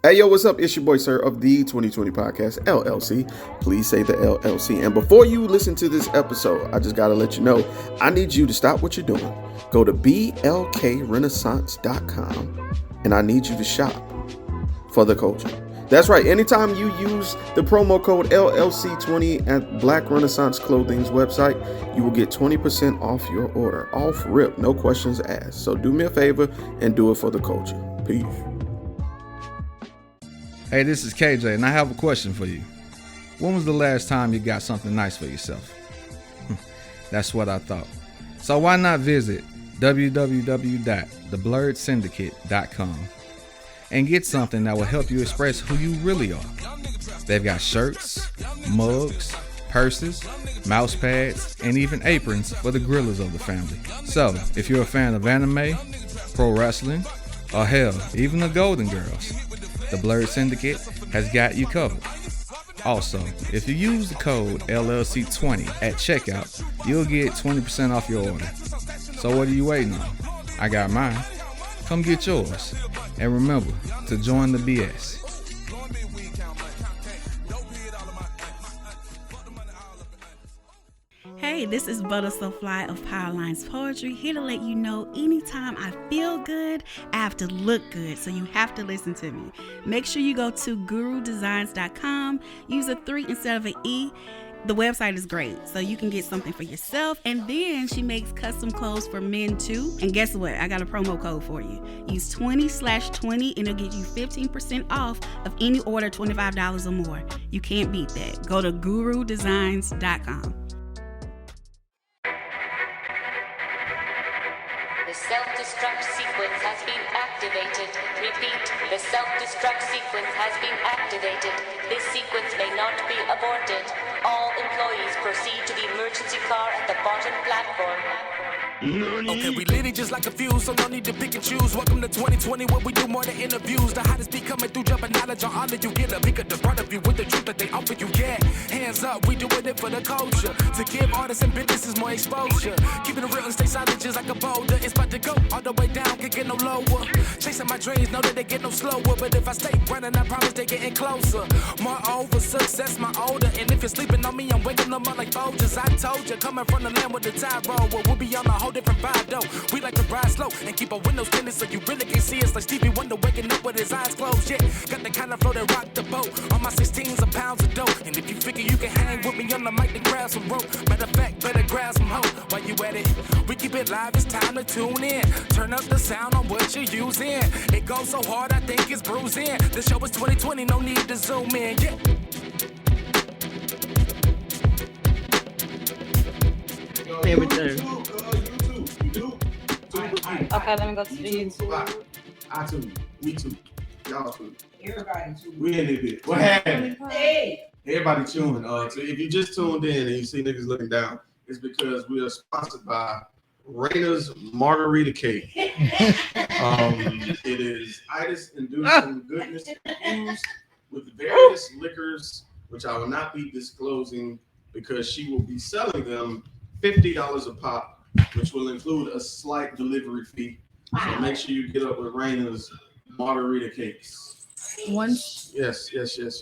Hey, yo, what's up? It's your boy, sir, of the 2020 Podcast, LLC. Please say the LLC. And before you listen to this episode, I just got to let you know, I need you to stop what you're doing. Go to blkrenaissance.com, and I need you to shop for the culture. That's right. Anytime you use the promo code LLC20 at Black Renaissance Clothing's website, you will get 20% off your order. Off rip, no questions asked. So do me a favor and do it for the culture. Peace. Hey, this is KJ, and I have a question for you. When was the last time you got something nice for yourself? That's what I thought. So why not visit www.theblurredsyndicate.com and get something that will help you express who you really are. They've got shirts, mugs, purses, mouse pads, and even aprons for the grillers of the family. So, if you're a fan of anime, pro wrestling, or hell, even the Golden Girls, the Blurred Syndicate has got you covered. Also, if you use the code LLC20 at checkout, you'll get 20% off your order. So what are you waiting on? I got mine. Come get yours. And remember to join the BS. Hey, this is Butter So Fly of Powerlines Poetry, here to let you know anytime I feel good, I have to look good, so you have to listen to me. Make sure you go to gurudesigns.com, use a 3 instead of an E. The website is great, so you can get something for yourself, and then she makes custom clothes for men too. And guess what? I got a promo code for you. Use 20/20 and it'll get you 15% off of any order $25 or more. You can't beat that. Go to gurudesigns.com. The self-destruct sequence has been activated. Repeat, the self-destruct sequence has been activated. This sequence may not be aborted. All employees proceed to the emergency car at the bottom platform. Okay, we lit it just like a fuse, so no need to pick and choose. Welcome to 2020, where we do more than interviews. The hottest be coming through, jumping knowledge on all of you. Get a peek at the front of you with the truth that they offer you. Yeah, hands up, we doing it for the culture. To give artists and businesses more exposure. Keeping it real and stay silent just like a boulder. It's about to go all the way down, can't get no lower. Chasing my dreams, know that they get no slower. But if I stay running, I promise they getting closer. Moreover, success my older. And if you're sleeping on me, I'm waking them up like Folgers. I told you, coming from the land with the tide roll. Well, we'll be on a whole different vibe though. We like to ride slow and keep our windows tinted so you really can see us. Like Stevie Wonder waking up with his eyes closed. Yeah, got the kind of flow that rock the boat. On my 16s of pounds of dough. And if you figure you can hang with me on the mic, then grab some rope. Matter of fact, better grab some hope. While you at it, we keep it live, it's time to tune in. Turn up the sound on what you're using. It goes so hard, I think it's bruising. The show is 2020, no need to zoom in. Yeah. Everything. Okay, let me go to the YouTube. I too. We too. Y'all too. Everybody too. We in it. What happened? Hey. Everybody tuning. So if you just tuned in and you see niggas looking down, it's because we are sponsored by Raina's Margarita Cake. It is itis-inducing goodness infused with various liquors, which I will not be disclosing because she will be selling them $50 a pop, which will include a slight delivery fee. So make sure you get up with Raina's Margarita Cakes. Once. Yes.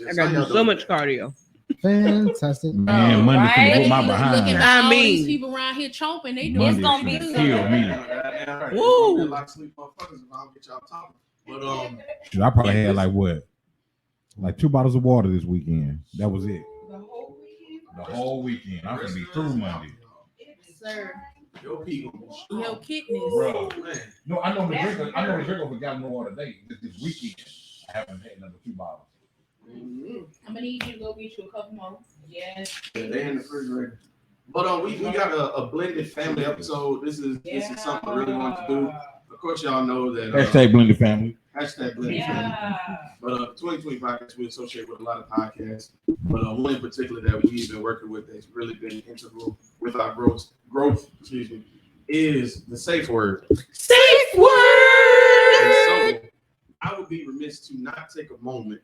I got to do so much cardio. Fantastic. Man, Monday can put my behind. Look at all these people around here chomping. They do it's gonna be kill me. Woo. But I probably had like 2 bottles of water this weekend. That was it. The whole weekend. I'm gonna be through Monday. Sir. Your people. Your kidneys. Bro. No, I know the drink over a gallon of water today. This weekend, I haven't had another 2 bottles. I'm gonna need you to go get you a couple more. Yes. Yeah, they in the refrigerator. But we got a blended family episode. This is something I really want to do. Of course, y'all know that Hashtag blended family. Hashtag blended family. But 2020 podcast we associate with a lot of podcasts. But one in particular that we've been working with that's really been integral with our growth, is the safe word. Safe word. And so I would be remiss to not take a moment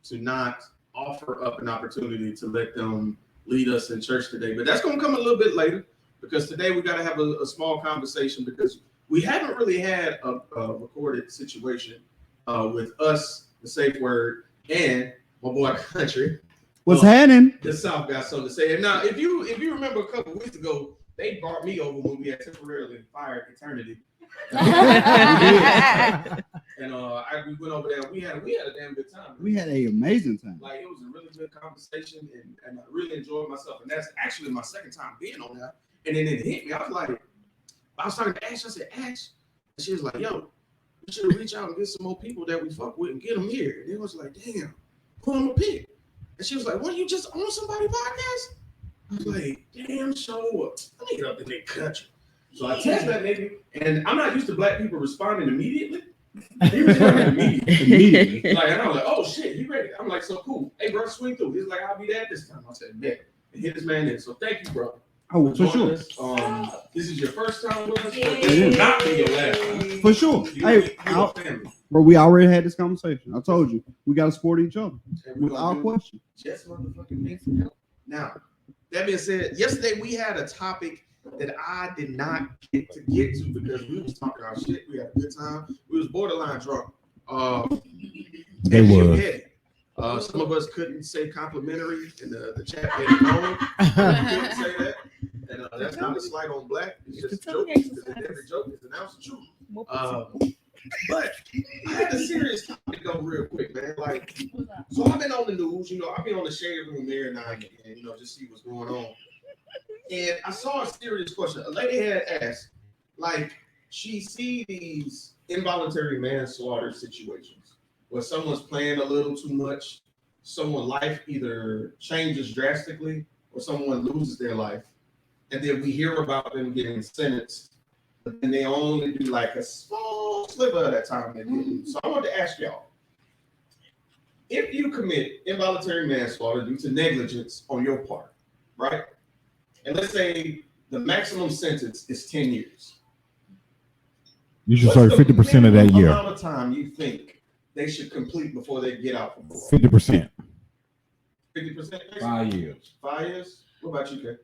to not offer up an opportunity to let them lead us in church today. But that's going to come a little bit later, because today we got to have a small conversation, because we haven't really had a recorded situation with us the safe word, and my boy Country. What's happening? The South got something to say. And now, if you remember a couple weeks ago, they brought me over when we had temporarily fired Eternity. And we went over there. We had a damn good time. We had an amazing time. Like, it was a really good conversation, and I really enjoyed myself. And that's actually my second time being on that. And then it hit me. I was talking to Ash. I said, Ash, and she was like, yo, we should reach out and get some more people that we fuck with and get them here. And it was like, damn, who I'm gonna pick? And she was like, what, you just on somebody's podcast? I was like, damn, show up. Let me get up in that country. So I text that nigga, and I'm not used to black people responding immediately. He responded immediately. Like, and I was like, oh shit, he ready. I'm like, so cool. Hey, bro, swing through. He's like, I'll be there this time. I said, bet. And hit this man in. So thank you, bro. Oh, for sure. This is your first time with us, but this will not be your last time. For sure. Hey, bro, we already had this conversation. I told you, we got to support each other without question. Just motherfucking need some help. Now, that being said, yesterday we had a topic that I did not get to because we was talking our shit. We had a good time. We was borderline drunk. They were. Some of us couldn't say complimentary, and the chat didn't know. Couldn't say that. And that's not a slight on black. It's just a joke. Because every joke is announced the truth. But I had a serious topic go real quick, man. Like, so I've been on the news, I've been on the shade room there now and again, just see what's going on. And I saw a serious question. A lady had asked, like, she see these involuntary manslaughter situations where someone's playing a little too much, someone's life either changes drastically or someone loses their life. And then we hear about them getting sentenced, but then they only do like a small sliver of that time they did. So I want to ask y'all, if you commit involuntary manslaughter due to negligence on your part, right? And let's say the maximum sentence is 10 years. You should serve 50% of that year. What amount of time you think they should complete before they get out from parole? 50%. 50%? 5 years. 5 years? What about you, Kay?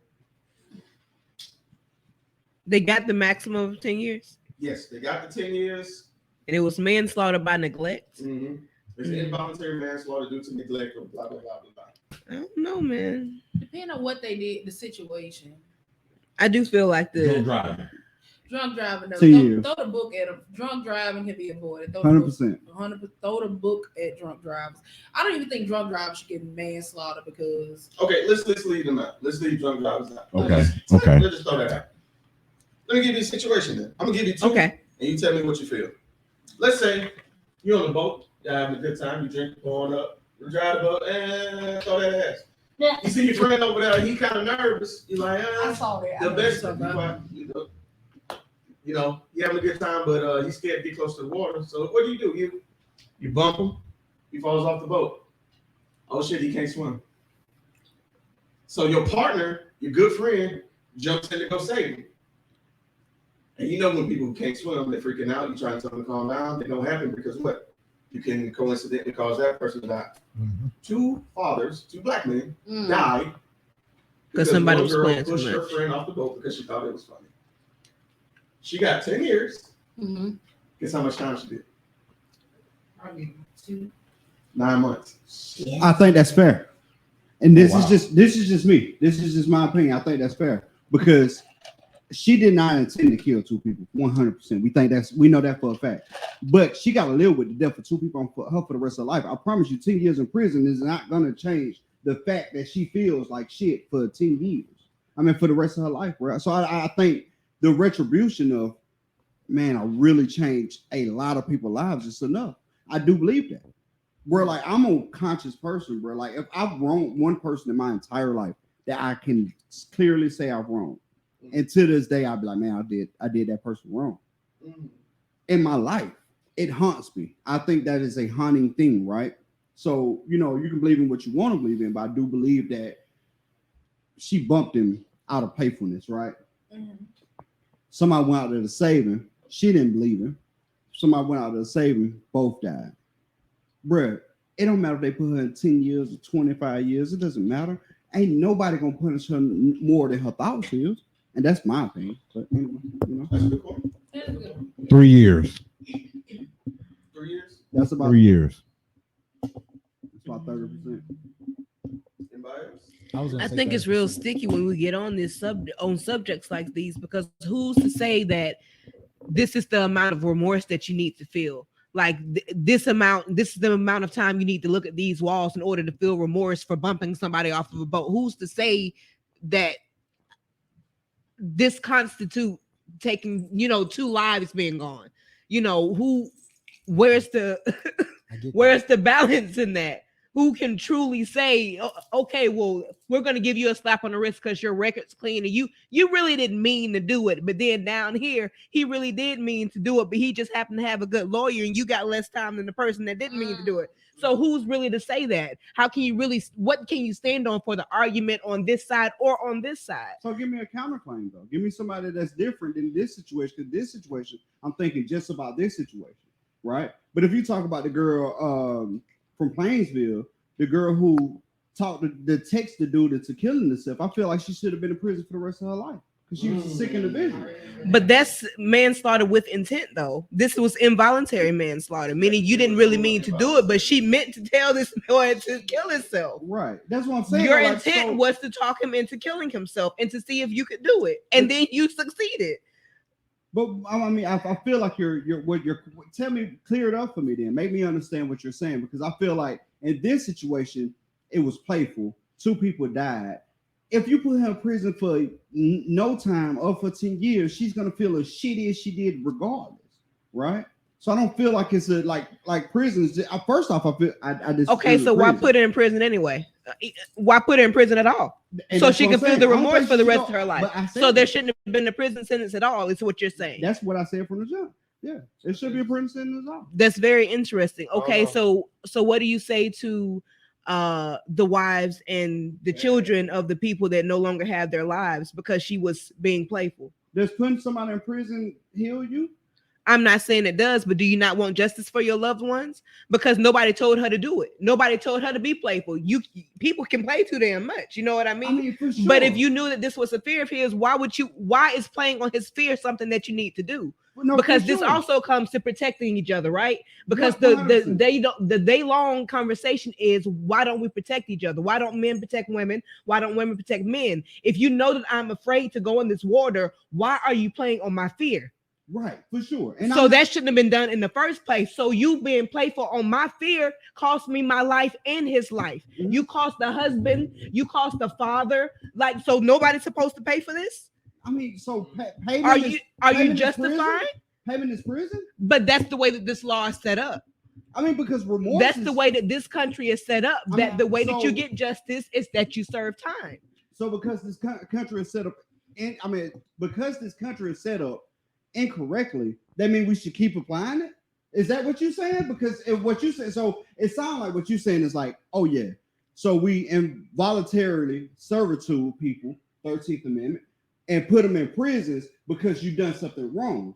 They got the maximum of 10 years? Yes, they got the 10 years. And it was manslaughter by neglect? Mm-hmm. It's involuntary manslaughter due to neglect or blah, blah, blah, blah, blah. I don't know, man. Depending on what they did, the situation. I do feel like Drunk driving. Drunk driving. Throw the book at them. Drunk driving can be avoided. 100%. 100%. Throw the book at drunk drivers. I don't even think drunk drivers should get manslaughter because. Okay, let's leave them out. Let's leave drunk drivers out. Okay. Let's just throw that out. Let me give you a situation then. I'm gonna give you two. Okay. And you tell me what you feel. Let's say you're on the boat, you're having a good time, you drink, pouring up, you drive the boat, and throw that ass. Yeah. You see your friend over there, he kind of nervous. You're like, I saw that. the best you having a good time, but he's scared to get close to the water. So what do? You bump him, he falls off the boat. Oh shit, he can't swim. So your partner, your good friend, jumps in to go save him. And when people can't swim, they're freaking out. You try to tell them to calm down. It don't happen because what? You can coincidentally cause that person to die. Mm-hmm. Two black men, died because somebody was playing pushed her friend off the boat because she thought it was funny. She got 10 years. Mm-hmm. Guess how much time she did? Probably 9 months. I think that's fair. And this is just me. This is just my opinion. I think that's fair because she did not intend to kill two people. 100%. We know that for a fact. But she got to live with the death of two people for the rest of her life. I promise you, 10 years in prison is not going to change the fact that she feels like shit for 10 years. I mean, for the rest of her life, bro. So I think the retribution of, man, I really changed a lot of people's lives is enough. I do believe that. Bro, like, I'm a conscious person, bro. Like, if I've wronged one person in my entire life that I can clearly say I've wronged, and to this day, I'll be like, man, I did that person wrong. In my life, it haunts me. I think that is a haunting thing, right? So, you can believe in what you want to believe in, but I do believe that she bumped him out of playfulness, right? Mm-hmm. Somebody went out there to save him. She didn't believe him. Somebody went out there to save him. Both died. Bruh, it don't matter if they put her in 10 years or 25 years. It doesn't matter. Ain't nobody going to punish her more than her thoughts is. And that's my opinion. But anyway, That's a good point. 3 years. 3 years? That's about 3 years. about 30%. I think it's real sticky when we get on this subjects like these, because who's to say that this is the amount of remorse that you need to feel? Like this is the amount of time you need to look at these walls in order to feel remorse for bumping somebody off of a boat. Who's to say that this constitute taking, 2 lives being gone? Where's the where's the balance in that? Who can truly say, okay, well, we're going to give you a slap on the wrist because your record's clean and you really didn't mean to do it. But then down here, he really did mean to do it, but he just happened to have a good lawyer and you got less time than the person that didn't mean to do it. So who's really to say that? How can you really, what can you stand on for the argument on this side or on this side? So give me a counterclaim though. Give me somebody that's different in this situation. Because this situation, I'm thinking just about this situation, right? But if you talk about the girl from Plainsville, the girl who taught the text the dude into killing herself, I feel like she should have been in prison for the rest of her life because she was a sick individual. But that's manslaughter with intent, though. This was involuntary manslaughter, meaning you didn't really mean to do it, but she meant to tell this boy to kill himself. Right. That's what I'm saying. Your intent was to talk him into killing himself and to see if you could do it, and then you succeeded. But I mean, I feel like you're tell me, clear it up for me then. Make me understand what you're saying, because I feel like in this situation, it was playful. 2 people died. If you put her in prison for no time or for 10 years, she's gonna feel as shitty as she did regardless, right? So I don't feel like it's like prisons. First off, I feel I just okay. So why put her in prison anyway? Why put her in prison at all? And so she could feel the remorse for the rest of her life. So there shouldn't have been a prison sentence at all. Is what you're saying? That's what I said from the jump. Yeah, it should be a prison sentence at all. That's very interesting. Okay, so what do you say to the wives and the children of the people that no longer have their lives because she was being playful? Does putting somebody in prison heal you? I'm not saying it does, but do you not want justice for your loved ones? Because nobody told her to do it. Nobody told her to be playful. People can play too damn much. You know what I mean? For sure. But if you knew that this was a fear of his, why is playing on his fear something that you need to do? No, because this also comes to protecting each other, right? Because the day-long conversation is, why don't we protect each other? Why don't men protect women? Why don't women protect men? If you know that I'm afraid to go in this water, why are you playing on my fear? Right, for sure. And so that shouldn't have been done in the first place. So you being playful on my fear cost me my life and his life. Mm-hmm. You cost the husband, you cost the father. Like, so nobody's supposed to pay for this? I mean, so are you justifying payment is prison? But that's the way that this law is set up. I mean, because remorse. That's the way that this country is set up. That the way that you get justice is that you serve time. So because this country is set up, because this country is set up incorrectly, that means we should keep applying it? Is that what you're saying? Because if what you say, so it sounds like what you're saying is like, oh yeah, so we involuntarily servitude people, 13th Amendment, and put them in prisons because you've done something wrong.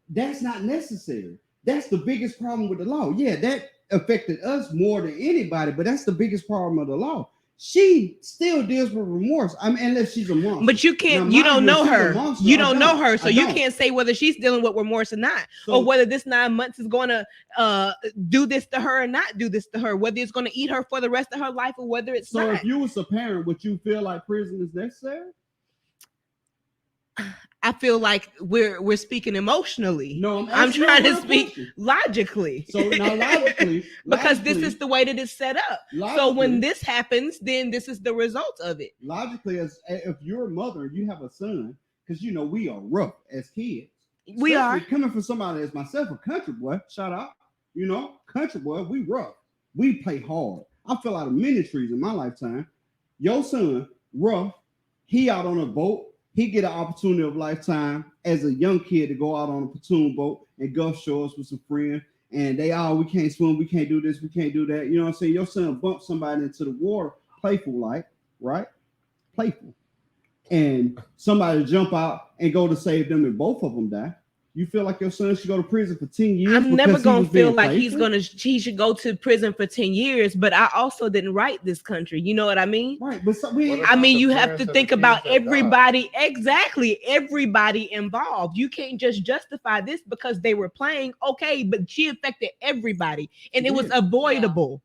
That's not necessary. That's the biggest problem with the law. Yeah, that affected us more than anybody, but that's the biggest problem of the law. She still deals with remorse. I mean, unless she's a monster. But you can't, you don't know her. You don't know her. So you can't say whether she's dealing with remorse or not, or whether this 9 months is going to do this to her or not do this to her, whether it's going to eat her for the rest of her life or whether it's not. So if you was a parent, would you feel like prison is necessary? I feel like we're speaking emotionally. No, I'm trying to speak logically. So now logically, because this is the way that it's set up. So when this happens, then this is the result of it. Logically, as if you're a mother, you have a son, because we are rough as kids. We are coming from somebody as myself, a country boy. Shout out, country boy. We rough. We play hard. I fell out of many trees in my lifetime. Your son, rough. He out on a boat. He get an opportunity of lifetime as a young kid to go out on a platoon boat and Gulf Shores with some friends. And we can't swim, we can't do this, we can't do that. You know what I'm saying? Your son bumped somebody into the water, playful like, right? Playful. And somebody jump out and go to save them and both of them die. You feel like your son should go to prison for 10 years? I'm never going to feel like he should go to prison for 10 years, but I also didn't write this country. You know what I mean? Right. But you have to think about everybody, everybody involved. You can't just justify this because they were playing. Okay, but she affected everybody and it was avoidable.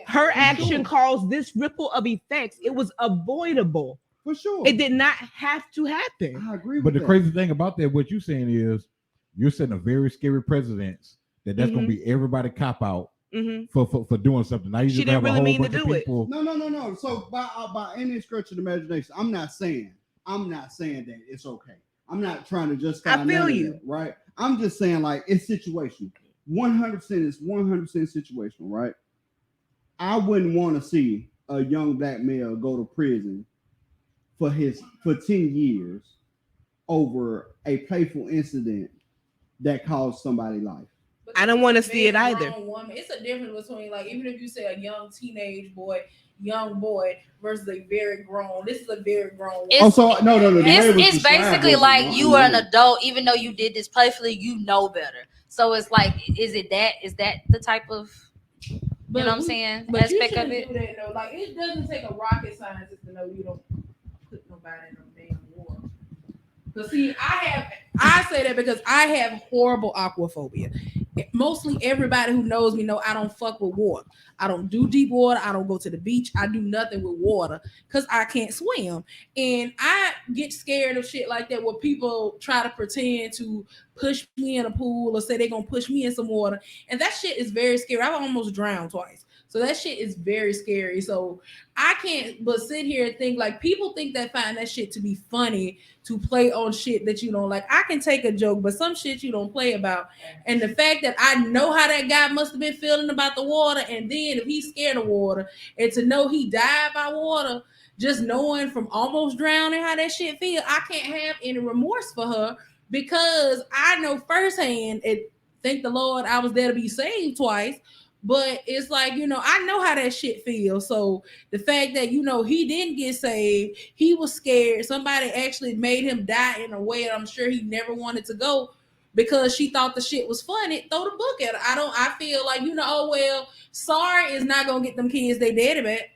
Her action caused this ripple of effects. It was avoidable. For sure. It did not have to happen. I agree with But the that. crazy thing about that, what you're saying is, you're setting a very scary precedence that's going to be everybody cop out for doing something. Now you She just didn't have really a whole mean to bunch of do it. people. No. So by any stretch of the imagination, I'm not saying that it's okay. I'm not trying to just. I feel you. That, right? I'm just saying like it's situational. 100% is 100% situational, right? I wouldn't want to see a young black male go to prison for 10 years over a playful incident that caused somebody's life. I don't want to see it either. Woman. It's a difference between like even if you say a young teenage boy, young boy versus a very grown. This is a very grown. No. It's basically like you are an adult, even though you did this playfully. You know better. So it's like, is that the type of, you know what I'm saying? But aspect you of it. Do that, though. Like it doesn't take a rocket scientist to know you don't put nobody in a damn water. But see, I say that because I have horrible aquaphobia. Mostly everybody who knows me know I don't fuck with water. I don't do deep water. I don't go to the beach. I do nothing with water because I can't swim. And I get scared of shit like that where people try to pretend to push me in a pool or say they're going to push me in some water. And that shit is very scary. I've almost drowned twice. So that shit is very scary. So I can't but sit here and think like people think that find that shit to be funny to play on shit that you don't like. I can take a joke, but some shit you don't play about. And the fact that I know how that guy must have been feeling about the water, and then if he's scared of water, and to know he died by water, just knowing from almost drowning how that shit feel, I can't have any remorse for her because I know firsthand. And thank the Lord I was there to be saved twice. But it's like, you know, I know how that shit feels. So the fact that, you know, he didn't get saved, he was scared. Somebody actually made him die in a way that I'm sure he never wanted to go because she thought the shit was funny. Throw the book at her. I feel like, you know, oh, well, sorry is not going to get them kids they daddy back.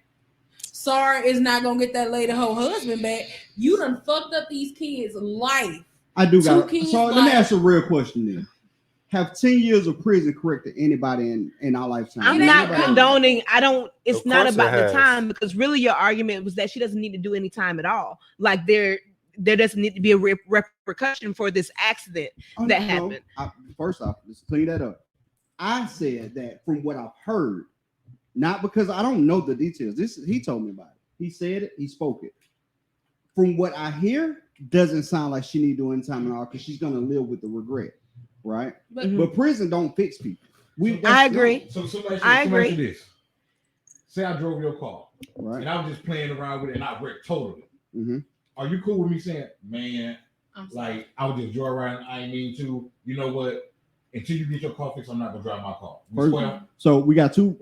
Sorry is not going to get that lady her husband back. You done fucked up these kids' life. I do got it. So let me ask a real question then. Have 10 years of prison corrected anybody in our lifetime? I'm not condoning. It's not about the time because really your argument was that she doesn't need to do any time at all. Like there doesn't need to be a repercussion for this accident that happened. First off, let's clean that up. I said that from what I've heard, not because I don't know the details. He told me about it. He said it. He spoke it. From what I hear, doesn't sound like she need to do any time at all because she's gonna live with the regret. Right, but prison don't fix people. I agree. So I agree. This. Say I drove your car, right, and I was just playing around with it, and I wrecked totally. Mm-hmm. Are you cool with me saying, man, like I would just drive around? I ain't mean to. You know what? Until you get your car fixed, I'm not gonna drive my car. So we got two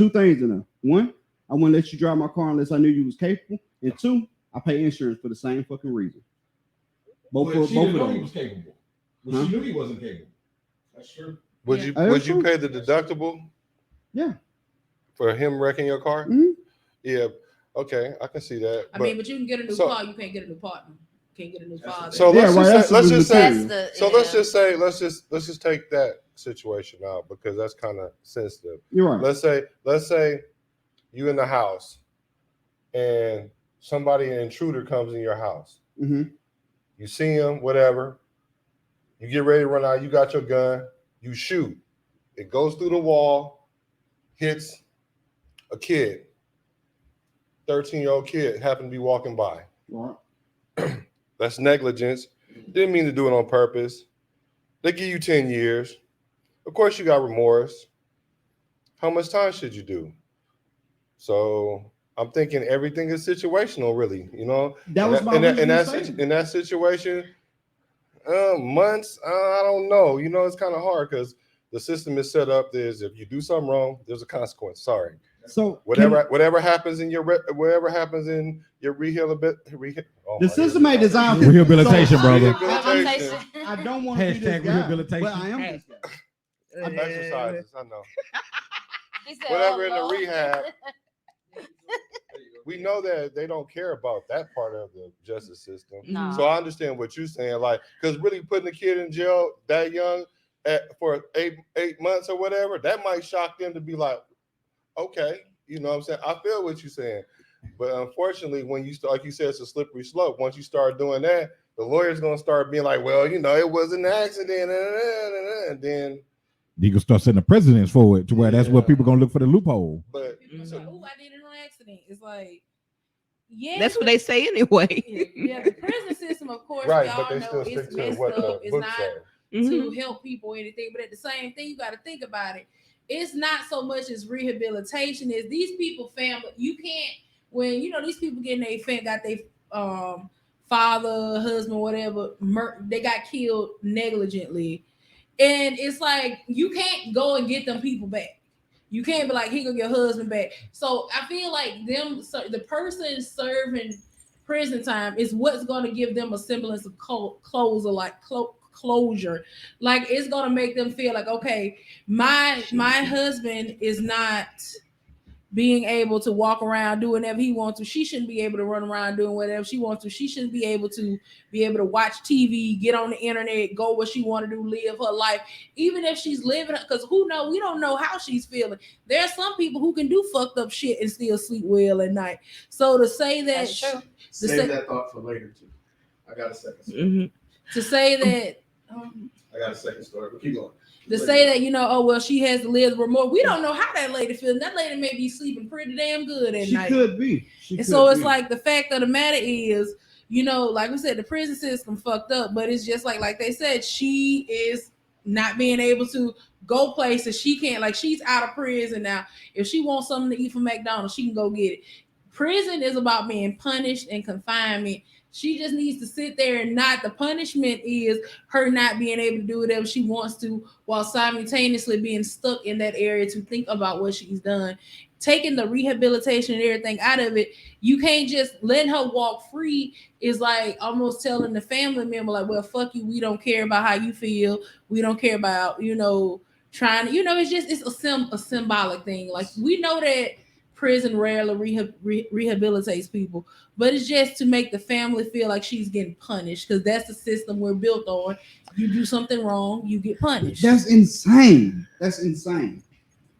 things in there. One, I wouldn't let you drive my car unless I knew you was capable, and two, I pay insurance for the same fucking reason. Both of He those. was capable. Well, she knew he wasn't capable. That's true. Would you pay the deductible? Yeah. For him wrecking your car? Mm-hmm. Yeah. Okay, I can see that. But you can get a new car. You can't get a new partner. Can't get a new father. So let's just take that situation out because that's kind of sensitive. You're right. Let's say you in the house and somebody, an intruder, comes in your house. Mm-hmm. You see him, whatever. You get ready to run out. You got your gun. You shoot. It goes through the wall, hits a kid. 13-year-old kid happened to be walking by. Right. That's negligence. Didn't mean to do it on purpose. They give you 10 years. Of course, you got remorse. How much time should you do? So I'm thinking everything is situational, really. You know, that was my in that situation. Months, I don't know. You know, it's kind of hard because the system is set up. There's if you do something wrong, there's a consequence. Sorry. So whatever happens in your rehabilitation. The system ain't designed for rehabilitation, brother. I don't want to be this guy, rehabilitation. but I am this guy. Exercises, I know. Whatever in the rehab. We know that they don't care about that part of the justice system. No. So I understand what you're saying, like, because really putting a kid in jail that young for eight months or whatever, that might shock them to be like, okay. You know what I'm saying? I feel what you're saying. But unfortunately, when you start, like you said, it's a slippery slope. Once you start doing that, the lawyer's gonna start being like, well, you know, it was an accident, and then You can start setting the precedents for it to where that's where people gonna look for the loophole. But oh, I did it on accident. It's like, yeah, That's what they say anyway. Yeah, the prison system, of course, right, we but all they know still it's stick to messed what up. the It's book not says. to help people or anything. But at the same thing, you got to think about it. It's not so much as rehabilitation as these people family. You can't, when you know these people getting got their father, husband, whatever, they got killed negligently, and it's like you can't go and get them people back. You can't be like, he gonna get your husband back. So I feel like the person serving prison time is what's going to give them a semblance of closure. Like it's going to make them feel like, okay, my husband is not being able to walk around doing whatever he wants to. She shouldn't be able to run around doing whatever she wants to. She shouldn't be able to watch TV, get on the internet, go what she want to do, live her life, even if she's living. Because we don't know how she's feeling. There are some people who can do fucked up shit and still sleep well at night. So to say that, That's true. Save that thought for later too. I got a second story. To say that. I got a second story, but keep going. To say that, oh, well, she has to live remorse. We don't know how that lady feels. That lady may be sleeping pretty damn good at night. She could be. So it's like the fact of the matter is, like we said, the prison system fucked up, but it's just like they said, she is not being able to go places. She can't, like, she's out of prison now. If she wants something to eat from McDonald's, she can go get it. Prison is about being punished and confinement. She just needs to sit there and the punishment is her not being able to do whatever she wants to while simultaneously being stuck in that area to think about what she's done. Taking the rehabilitation and everything out of it, you can't just let her walk free. Is like almost telling the family member, like, well, fuck you. We don't care about how you feel. We don't care about, trying to, it's a symbolic thing. Like, we know that prison rarely rehabilitates people, but it's just to make the family feel like she's getting punished, because that's the system we're built on. You do something wrong, you get punished. That's insane.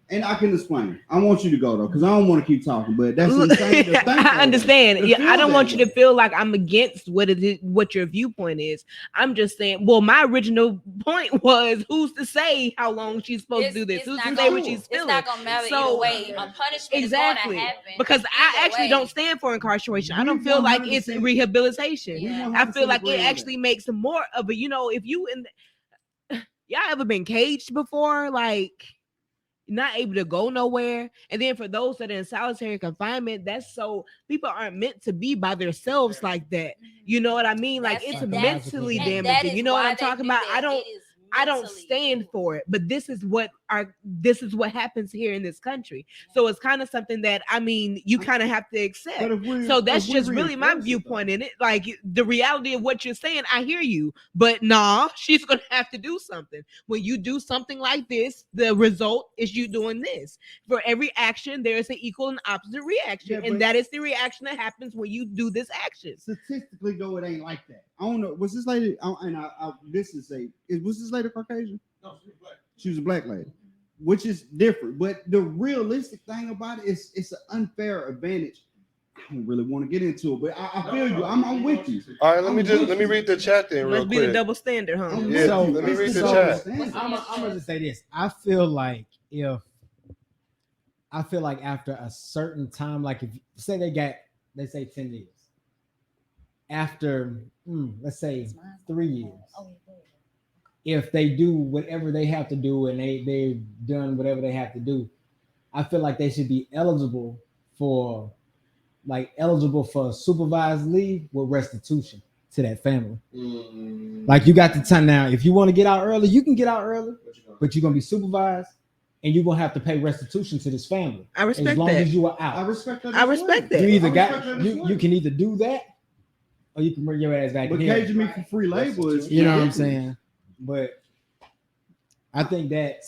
And I can explain. I want you to go though, because I don't want to keep talking. But that's insane. I understand. Yeah, I don't want you to feel like I'm against what your viewpoint is. I'm just saying. Well, my original point was, who's to say how long she's supposed to do this? Who's to say what she's feeling? It's not gonna matter either way. A punishment is going to happen. Because I actually don't stand for incarceration. I don't feel like it's rehabilitation. Yeah. I feel like it actually makes more of a. If you y'all ever been caged before, like, not able to go nowhere. And then for those that are in solitary confinement, that's so people aren't meant to be by themselves like that. You know what I mean? Like, it's mentally damaging. You know what I'm talking about? I don't stand for it, but this is what happens here in this country. So it's kind of something that, you kind of have to accept. So that's just really my viewpoint in it. Like, the reality of what you're saying, I hear you, but nah, she's going to have to do something. When you do something like this, the result is you doing this. For every action, there is an equal and opposite reaction. And that is the reaction that happens when you do this action. Statistically, though, it ain't like that. I don't know. Was this lady? Was this lady Caucasian? No, she was black. She was a black lady, which is different. But the realistic thing about it is, it's an unfair advantage. I don't really want to get into it, but I feel you. I'm with you. All right, let me read the chat then real Must quick. be the double standard, huh? Yeah, So, let me read the chat. I'm gonna say this. I feel like after a certain time, like if say they say 10 years. After let's say 3 years, if they do whatever they have to do and they've done whatever they have to do, I feel like they should be eligible for supervised leave with restitution to that family. Like, you got the time now. If you want to get out early, you can get out early, but you're gonna be supervised, and you're gonna have to pay restitution to this family. I respect as long that. as you are out. I respect that. I respect that. You either you can either do that, or you can bring your ass back. But caging me for free labor is, you know what I'm saying? But I think that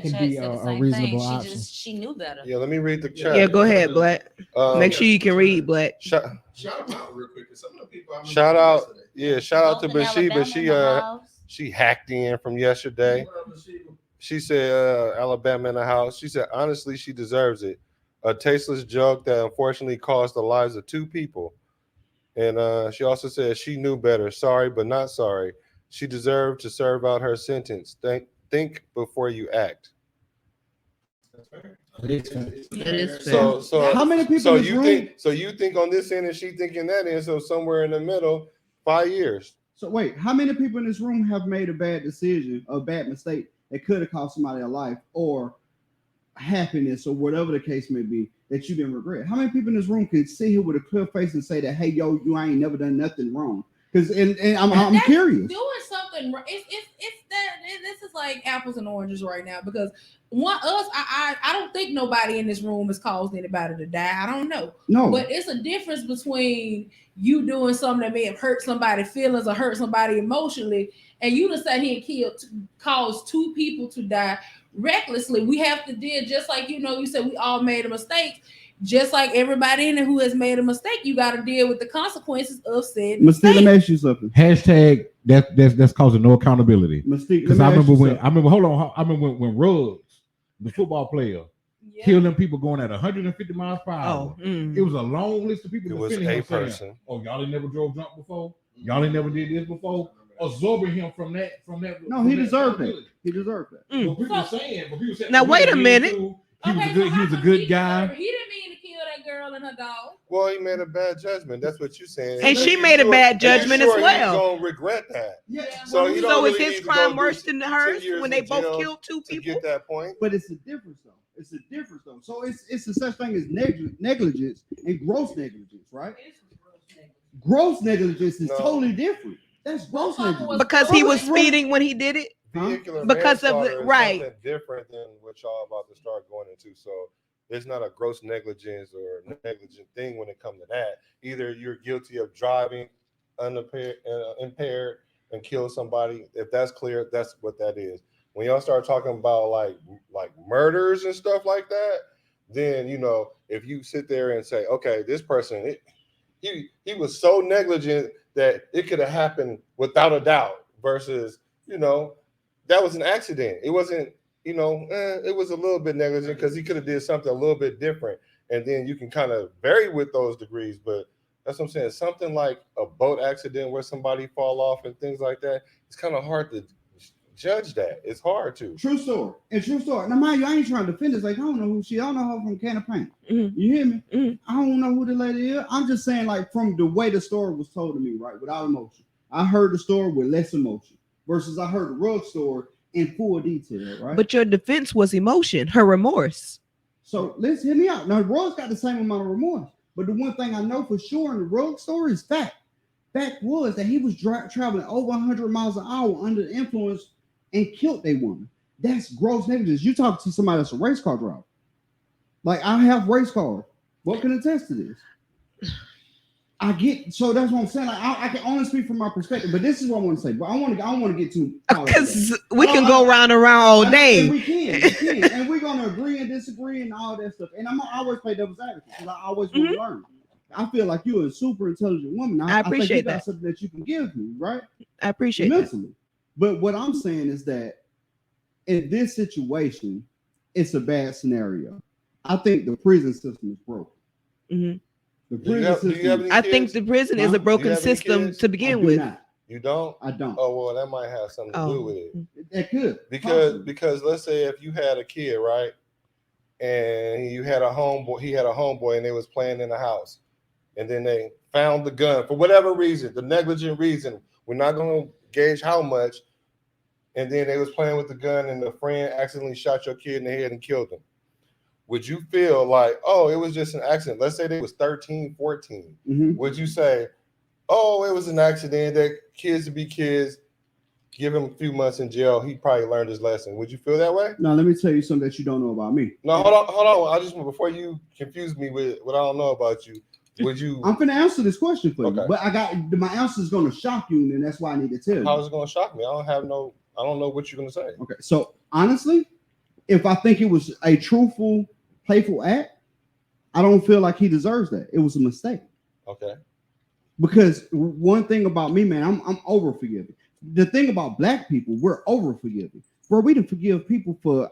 could be a reasonable option. She knew better. Yeah, let me read the chat. Yeah, go ahead, Black. Make sure you can read, Black. Shout them out real quick. Some of the people shout out to Bathsheba. She hacked in from yesterday. She said Alabama in the house. She said, honestly, she deserves it. a tasteless joke that unfortunately cost the lives of 2 people. And she also said she knew better. Sorry, but not sorry. She deserved to serve out her sentence. Think before you act. That is fair. So how many people So in this you room? think? So you think on this end, and she thinking that end. So somewhere in the middle, 5 years. So wait, how many people in this room have made a bad decision, a bad mistake that could have cost somebody a life or happiness or whatever the case may be that you didn't regret? How many people in this room can sit here with a clear face and say that, hey, yo, you ain't never done nothing wrong? Because and I'm curious. Doing something, it's that this is like apples and oranges right now because I don't think nobody in this room has caused anybody to die. I don't know. No, but it's a difference between you doing something that may have hurt somebody's feelings or hurt somebody emotionally, and you to sit here and cause 2 people to die recklessly. We have to deal just like you said we all made a mistake. Just like everybody in there who has made a mistake, you got to deal with the consequences of said mistake. Let me ask you something. Hashtag that's causing no accountability. Because I remember when Ruggs, the football player, killing people going at 150 miles per hour. It was a long list of people. It was a person. Saying, oh, y'all ain't never drove drunk before. Y'all ain't never did this before. Absorbing him from that. No, he deserved that. He deserved that. But people were saying, now wait a minute. He was a good guy. He didn't mean to kill that girl and her dog. Well, he made a bad judgment. That's what you're saying. And she made a bad judgment as well. He's gonna regret that. Yeah. So is his crime worse than hers when they both killed 2 people? To get that point. But it's a difference though. So it's a such thing as negligence and gross negligence, right? Gross negligence is totally different. That's gross negligence. Because he was speeding when he did it. Because of the right, different than what y'all about to start going into. So it's not a gross negligence or negligent thing when it comes to that. Either you're guilty of driving impaired and kill somebody. If that's clear, that's what that is. When y'all start talking about like murders and stuff like that, then if you sit there and say, okay, this person he was so negligent that it could have happened without a doubt versus that was an accident. It wasn't, it was a little bit negligent because he could have did something a little bit different. And then you can kind of vary with those degrees. But that's what I'm saying. Something like a boat accident where somebody fall off and things like that, it's kind of hard to judge that. It's hard to. True story. Now, mind you, I ain't trying to defend this. Like, I don't know who she is. I don't know her from Can of Paint. Mm-hmm. You hear me? Mm-hmm. I don't know who the lady is. I'm just saying, like, from the way the story was told to me, right, without emotion. I heard the story with less emotion. Versus I heard the Ruggs story in full detail, right? But your defense was emotion, her remorse. So let's hear me out. Now, Ruggs got the same amount of remorse. But the one thing I know for sure in the Ruggs story is fact. Fact was that he was traveling over 100 miles an hour under the influence and killed a woman. That's gross negligence. You talk to somebody that's a race car driver. Like, I have race cars. What can attest to this? So that's what I'm saying. Like, I can only speak from my perspective, but this is what I want to say. But I want to get to because we can go round and round all day. And we can, and we're gonna agree and disagree and all that stuff. And I'm gonna always play devil's advocate because I always want to learn. I feel like you're a super intelligent woman. I appreciate think you got that. something that you can give me, right? I appreciate mentally. That. But what I'm saying is that in this situation, it's a bad scenario. I think the prison system is broken. Mm-hmm. The prison system. I think the prison is a broken system to begin with. You don't? I don't. Oh, well, that might have something to do with it. It could. Because let's say if you had a kid, right? And you had a homeboy, he had a homeboy and they was playing in the house. And then they found the gun for whatever reason, the negligent reason. We're not going to gauge how much. And then they was playing with the gun and the friend accidentally shot your kid in the head and killed him. Would you feel like, oh, it was just an accident? Let's say they was 13, 14. Mm-hmm. Would you say, oh, it was an accident, that kids to be kids, give him a few months in jail, he probably learned his lesson? Would you feel that way? No, let me tell you something that you don't know about me. No, hold on. I just, before you confuse me with what I don't know about you, would you? I'm going to answer this question for you, but my answer is going to shock you, and that's why I need to tell you. How is it going to shock me? I don't know what you're going to say. Okay, so honestly, if I think it was a truthful, playful act, I don't feel like he deserves that. It was a mistake. Okay. Because one thing about me, man, I'm over forgiving. The thing about black people, we're over forgiving. Bro, we didn't forgive people for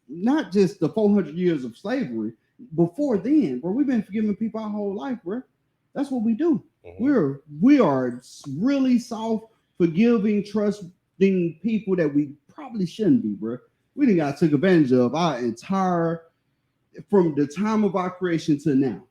not just the 400 years of slavery. before then, bro, we've been forgiving people our whole life, bro. That's what we do. We are really soft, forgiving, trusting people that we probably shouldn't be, bro. We done got took advantage of our entire, from the time of our creation to now.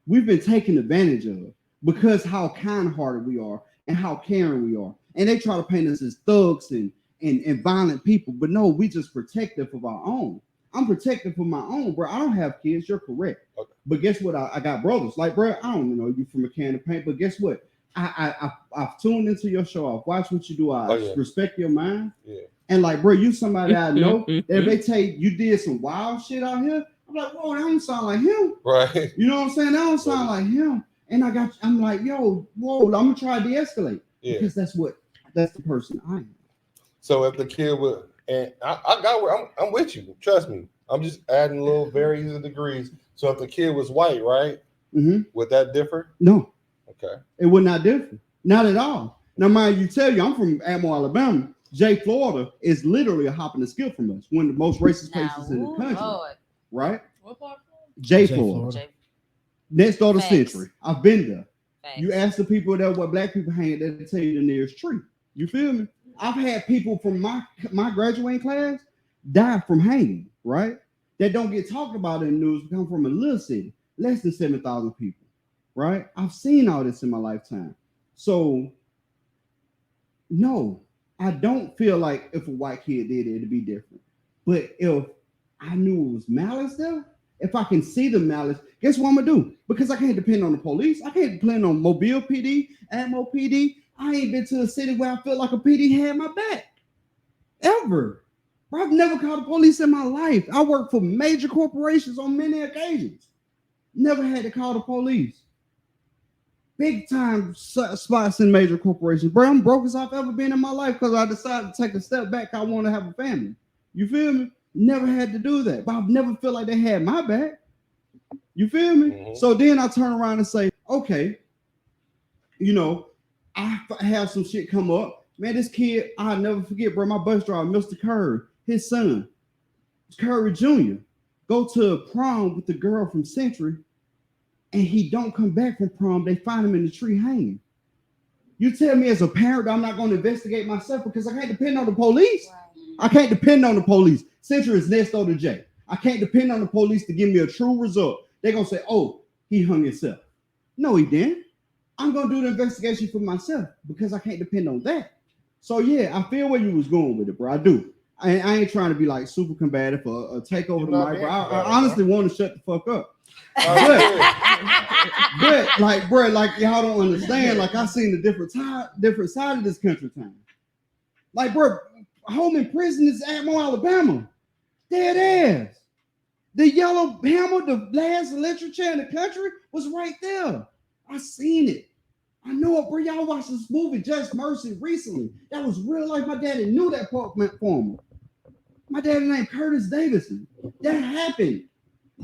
We've been taken advantage of because how kind-hearted we are and how caring we are. And they try to paint us as thugs and violent people, but no, we just protective of our own. I'm protective of my own, bro. I don't have kids. You're correct. Okay. But guess what? I got brothers. Like, bro, I don't know you from a can of paint, but guess what? I've tuned into your show. I've watched what you do. I respect your mind. Yeah. And like, bro, you somebody I know. If they take you did some wild shit out here, I'm like, whoa, that don't sound like him. Right. You know what I'm saying? That don't sound like him. And I'm like, yo, whoa, I'm gonna try to de-escalate. Yeah. Because that's the person I am. So if the kid would, and I'm with you. Trust me. I'm just adding a little varies of degrees. So if the kid was white, right? Mm-hmm. Would that differ? No. Okay. It would not differ. Not at all. Now, mind you, I'm from Atmore, Alabama. Jay, Florida is literally a hop and a skip from us. One of the most racist places in the country. Lord. Right? What part? Jay, Florida. Next door to Century. I've been there. Thanks. You ask the people there what black people hang, they'll tell you the nearest tree. You feel me? I've had people from my graduating class die from hanging, right? That don't get talked about in the news. Come from a little city, less than 7,000 people, right? I've seen all this in my lifetime. So, no, I don't feel like if a white kid did it, it'd be different. But if I knew it was malice there, if I can see the malice, guess what I'm gonna do? Because I can't depend on the police. I can't depend on Mobile PD, Atmore PD. I ain't been to a city where I feel like a PD had my back. Ever. Bro, I've never called the police in my life. I work for major corporations on many occasions. Never had to call the police. Big time spots in major corporations. Bro, I'm broke as I've ever been in my life because I decided to take a step back. I want to have a family. You feel me? Never had to do that. But I've never felt like they had my back. You feel me? Mm-hmm. So then I turn around and say, okay, you know, I have some shit come up. Man, this kid, I'll never forget, bro. My bus driver, Mr. Curry, his son, Curry Jr., go to a prom with the girl from Century, and he don't come back from prom. They find him in the tree hanging. You tell me as a parent I'm not going to investigate myself because I can't depend on the police. I can't depend on the police. Century is next door to Jay. I can't depend on the police to give me a true result. They're going to say, oh, he hung himself. No, he didn't. I'm going to do the investigation for myself because I can't depend on that. So, yeah, I feel where you was going with it, bro. I do. I ain't trying to be like super combative or take over the mic, bro. I honestly want to shut the fuck up. But like, bro, like y'all don't understand. Like I seen the different side of this country time. Like, bro, home in prison is Atmore, Alabama. Dead ass. The yellow hammer, the last electric chair in the country, was right there. I seen it. I know it, bro. Y'all watched this movie, Just Mercy, recently. That was real life. My daddy knew that part for me. My daddy named Curtis Davison. That happened.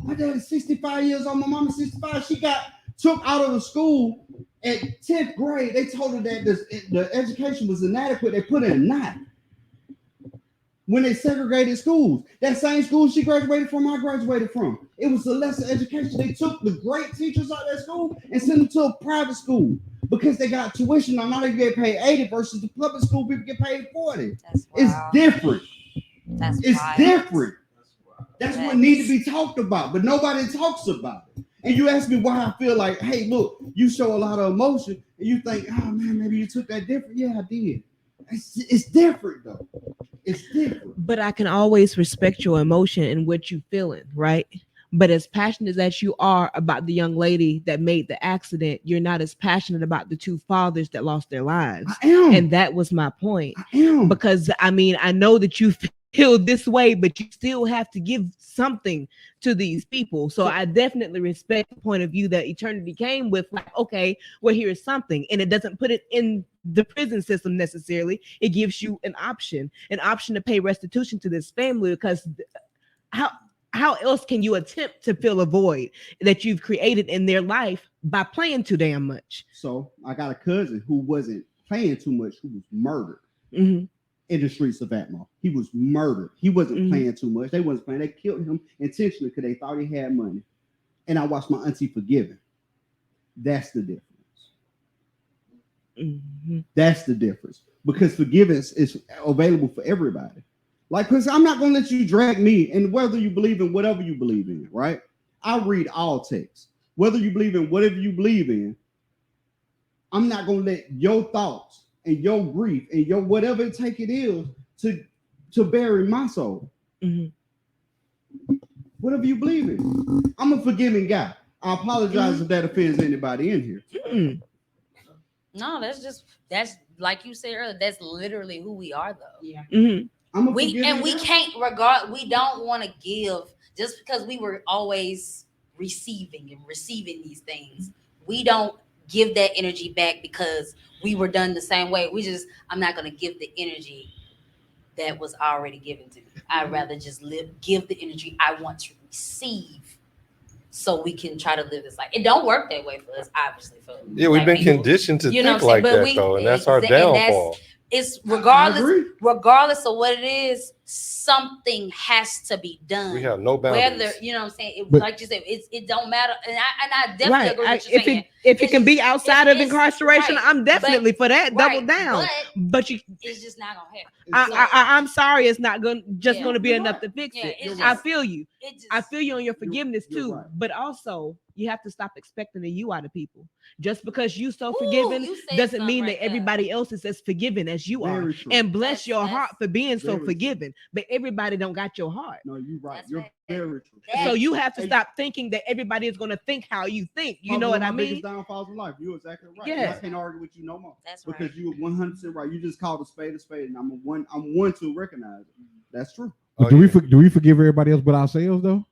My daddy's 65 years old. My mama's 65. She got took out of the school at 10th grade. They told her that the education was inadequate. They put her in Nite when they segregated schools. That same school she graduated from, I graduated from. It was a lesser education. They took the great teachers out of that school and sent them to a private school because they got tuition. Now they get paid 80 versus the public school people get paid 40. It's different. It's different. That's what needs to be talked about, but nobody talks about it. And you ask me why I feel like, hey, look, you show a lot of emotion, and you think, oh man, maybe you took that different. Yeah, I did. It's different though. It's different. But I can always respect your emotion and what you're feeling, right? But as passionate as you are about the young lady that made the accident, you're not as passionate about the two fathers that lost their lives. I am. And that was my point. I am. Because I mean, I know that you feel this way, but you still have to give something to these people. So I definitely respect the point of view that Eternity came with, like, okay, well, here's something. And it doesn't put it in the prison system necessarily. It gives you an option to pay restitution to this family, because how else can you attempt to fill a void that you've created in their life by playing too damn much? So I got a cousin who wasn't playing too much, who was murdered. Mm-hmm. in the streets of Atmore. He was murdered. He wasn't playing too much. They wasn't playing. They killed him intentionally because they thought he had money. And I watched my auntie forgiven. That's the difference. That's the difference. Because forgiveness is available for everybody. Like, because I'm not going to let you drag me, and whether you believe in whatever you believe in, right? I read all texts. Whether you believe in whatever you believe in, I'm not going to let your thoughts and your grief and your whatever it is to bury my soul. Whatever you believe in. I'm a forgiving guy. I apologize if that offends anybody in here. No, that's like you said earlier, that's literally who we are though. Yeah. We can't we don't want to give just because we were always receiving these things. We don't give that energy back because we were done the same way. I'm not going to give the energy that was already given to me. I'd rather just give the energy I want to receive so we can try to live this life. It don't work that way for us, obviously. Yeah, we've been conditioned to think like that, though, and that's our downfall. It's regardless of what it is, something has to be done. We have no boundaries. Whether you know what I'm saying, like you said, it don't matter. And I definitely agree with you saying. If it can be outside of incarceration, I'm definitely for that. Double down. But it's just not gonna happen. I'm sorry, it's not gonna be enough to fix it. I feel you. I feel you on your forgiveness too. Right. But also, you have to stop expecting the you out of people. Just because you so forgiven doesn't mean that everybody else is as forgiven as you are. And bless your heart for being so forgiven. But everybody don't got your heart. No, you're right. You're very true. So you have to stop thinking that everybody is going to think how you think. You know what I mean? Biggest downfalls in life. You're exactly right. Yeah. I can't argue with you no more. That's right. Because you were 100% right. You just called a spade, and I'm one to recognize it. That's true. But do we forgive everybody else but ourselves though?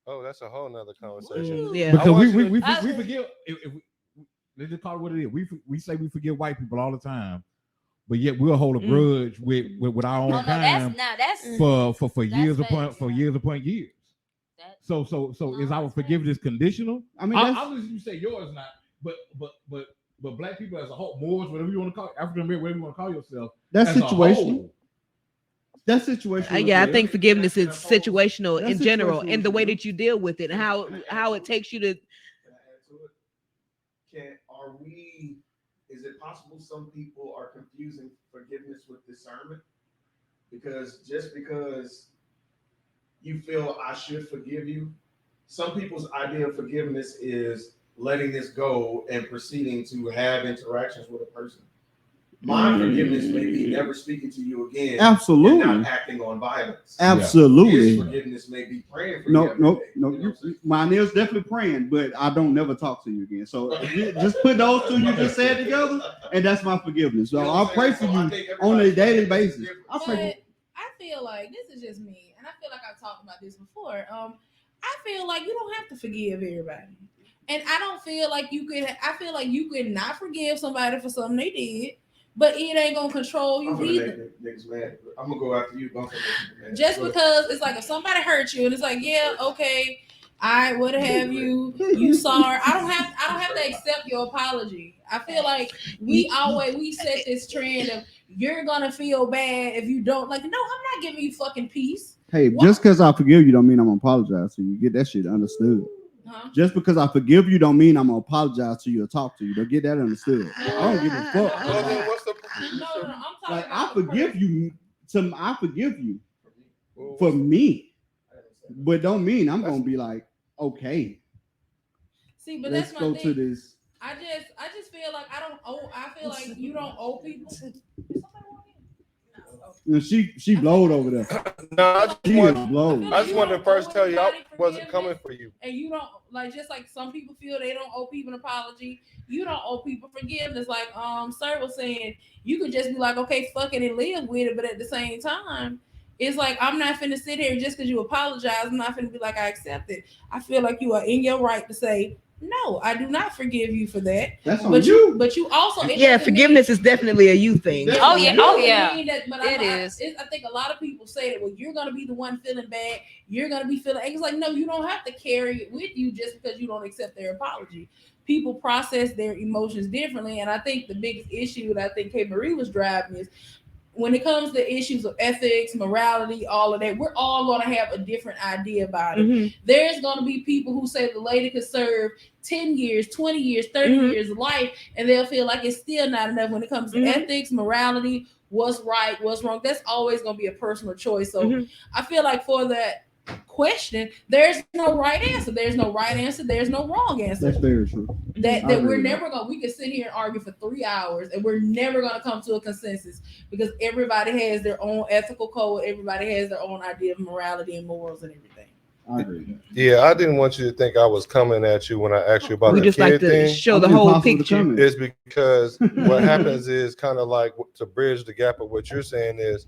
Oh, that's a whole nother conversation. Yeah. Because we forgive. Let's just call it what it is. We say we forgive white people all the time, but yet we'll hold a grudge with our own kind for years upon years. So is our forgiveness conditional? I mean, I'll listen you say yours not, but black people as a whole, Moors, whatever you want to call it, African American, whatever you want to call yourself, that's situational. That's situational. Yeah, I think forgiveness is situational in general, and the way that you deal with it, and how it takes you to. Is it possible some people are confusing forgiveness with discernment? Because just because you feel I should forgive you, some people's idea of forgiveness is letting this go and proceeding to have interactions with a person. My forgiveness may be never speaking to you again. Absolutely. And not acting on violence. Absolutely. His forgiveness may be praying for you. No. Mine is definitely praying, but I don't never talk to you again. So just put those two you just said together, and that's my forgiveness. So I'll pray for you on a daily basis. I feel like this is just me, and I feel like I've talked about this before. I feel like you don't have to forgive everybody. And I don't feel like you could. I feel like you could not forgive somebody for something they did, but it ain't gonna control you either. I'm gonna go after you. Just because it's like if somebody hurt you and it's like, yeah, okay, I would have you. You sorry. I don't have to accept your apology. I feel like we set this trend of you're gonna feel bad if you don't. Like, no, I'm not giving you fucking peace. Hey, just because I forgive you don't mean I'm gonna apologize to you. Get that shit understood. Huh? Just because I forgive you don't mean I'm gonna apologize to you or talk to you. Don't get that understood. I don't give a fuck. Well, then what's the No, I'm talking like about I forgive you. I forgive you for me, but don't mean I'm gonna be like, okay. See, but let's that's my go thing. To this. I just feel like I don't owe. I feel like you don't owe people. You know, she blowed over there. No, I just wanted to first tell you I wasn't coming for you. And you don't just like some people feel they don't owe people an apology. You don't owe people forgiveness. Like Sir was saying, you could just be like, okay, fuck it and live with it. But at the same time, it's like I'm not finna sit here just because you apologize. I'm not finna be like I accept it. I feel like you are in your right to say, no, I do not forgive you for that. That's on you. But you also forgiveness is definitely a you thing. Oh yeah. I think a lot of people say that, well, you're gonna be the one feeling bad. You're gonna be feeling. It's like, no, you don't have to carry it with you just because you don't accept their apology. People process their emotions differently, and I think the biggest issue that I think K. Marie was driving is when it comes to issues of ethics, morality, all of that, we're all going to have a different idea about it. Mm-hmm. There's going to be people who say the lady could serve 10 years, 20 years, 30 years of life, and they'll feel like it's still not enough when it comes to ethics, morality, what's right, what's wrong. That's always going to be a personal choice. So I feel like for that question, there's no right answer. There's no right answer. There's no wrong answer. That's very true. That we're never going to, we can sit here and argue for 3 hours and we're never going to come to a consensus because everybody has their own ethical code. Everybody has their own idea of morality and morals and everything. I agree. Yeah, I didn't want you to think I was coming at you when I asked you about the just kid like to thing. show the whole picture. It's because what happens is kind of like to bridge the gap of what you're saying is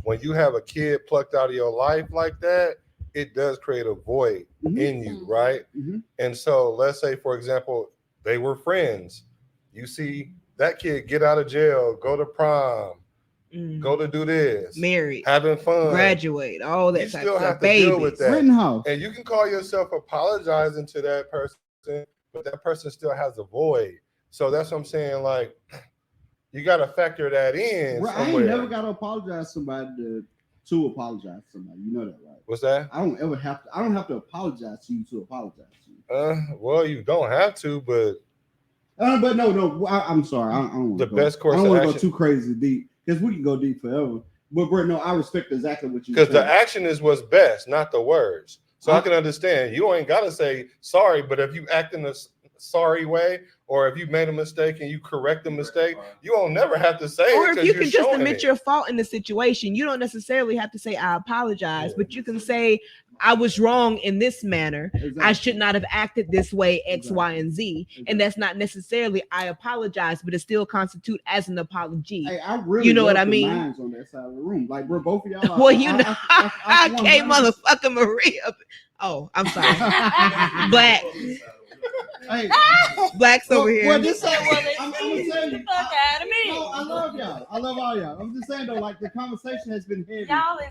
when you have a kid plucked out of your life like that, it does create a void in you, right? And so let's say, for example, they were friends. You see that kid get out of jail, go to prom, go to do this, married, having fun, graduate, all that. You type still of have stuff. to deal with that. Rittenhouse. And you can call yourself apologizing to that person, but that person still has a void. So that's what I'm saying. Like, you got to factor that in. I ain't never got to apologize to somebody to apologize to somebody. You know that, right? What's that? I don't have to apologize to you to apologize to you. Well, you don't have to, but no. I'm sorry. I don't want the best course. I don't of want to action, go too crazy deep because we can go deep forever. But bro, no, I respect exactly what you. Because the action is what's best, not the words. So I can understand. You ain't got to say sorry, but if you act in a sorry way, or if you made a mistake and you correct the mistake, you don't never have to say or it. if you can just admit your fault in the situation, you don't necessarily have to say I apologize, but you can say I was wrong in this manner. Exactly. I should not have acted this way, X, Y, and Z. And that's not necessarily I apologize, but it still constitute as an apology. Hey, I really, you know what I mean? Minds on that side of the room, like we're both of y'all. Well, you know, I can't motherfucking Maria. Oh, I'm sorry, Black. Hey, Blacks over here. Well, this I'm gonna tell you. Fuck out of me. No, I love y'all. I love all y'all. I'm just saying though, like the conversation has been heavy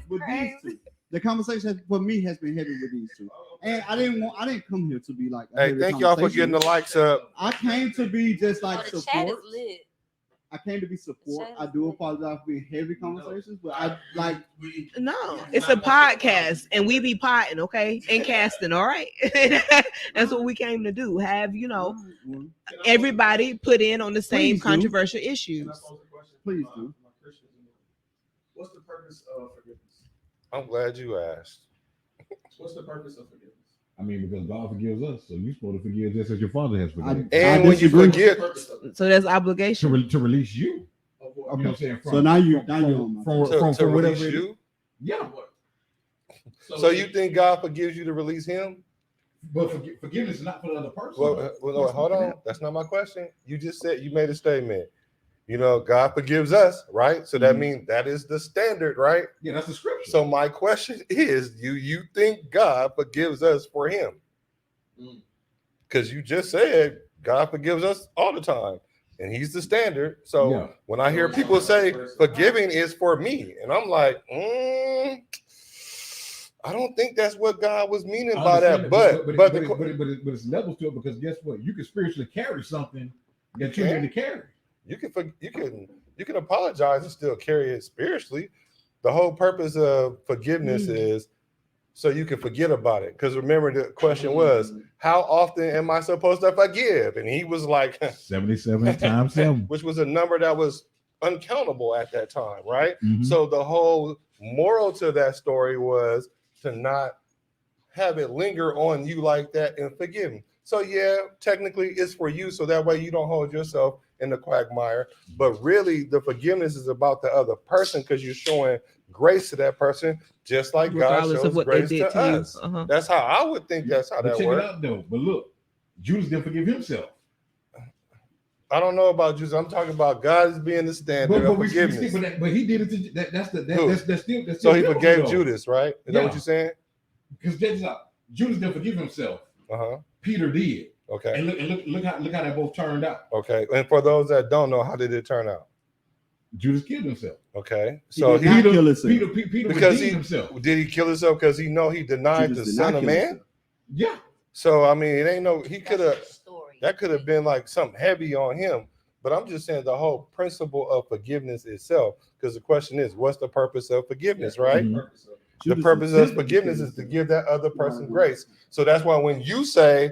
with these two. The conversation for me has been heavy with these two, and I didn't come here to be like. Hey, thank y'all for getting the likes up. I came to be just like the support. chat is lit. I came to be support. I do apologize for being heavy conversations, but I like. No, it's a podcast, and we be potting, okay, and casting. All right, that's what we came to do. Have everybody put in on the same controversial issues. Please do. What's the purpose of forgiveness? I'm glad you asked. What's the purpose of forgiveness? I mean, because God forgives us, so you're supposed to forgive just as your Father has forgiven. And when you forgive, so there's obligation to release you. You know what I'm saying? So now you're from whatever you. Yeah. So you think God forgives you to release Him? But forgiveness is not for the other person. Well, hold on. That's not my question. You just said you made a statement. You know, God forgives us, right? So that means that is the standard, right? Yeah, that's the scripture. So my question is, do you think God forgives us for Him? Because you just said God forgives us all the time, and He's the standard. So when I hear people say forgiving is for me, and I'm like, I don't think that's what God was meaning by that. But it's levels to it, because guess what? You can spiritually carry something that you need to carry. You can apologize and still carry it spiritually. The whole purpose of forgiveness is so you can forget about it. Because remember, the question was, how often am I supposed to forgive? And he was like 77 times 7, which was a number that was uncountable at that time, right? So the whole moral to that story was to not have it linger on you like that and forgive him. So yeah, technically it's for you, so that way you don't hold yourself in the quagmire. But really, the forgiveness is about the other person, because you're showing grace to that person, just like God shows grace to us. That's how I would think. That's how that works. Check it out though. But look, Judas didn't forgive himself. I don't know about Judas. I'm talking about God as being the standard of forgiveness. But he did it. That's still. So he forgave Judas, right? Is that what you're saying? Because Judas didn't forgive himself. Peter did. Okay. And look how they both turned out. Okay. And for those that don't know, how did it turn out? Judas killed himself. Okay. So Peter because himself. Did he kill himself because he denied the Son of Man? Yeah. So I mean, it ain't no. He could have. That could have been like something heavy on him. But I'm just saying the whole principle of forgiveness itself, because the question is, what's the purpose of forgiveness, right? The purpose of forgiveness is to give that other person grace. So that's why when you say,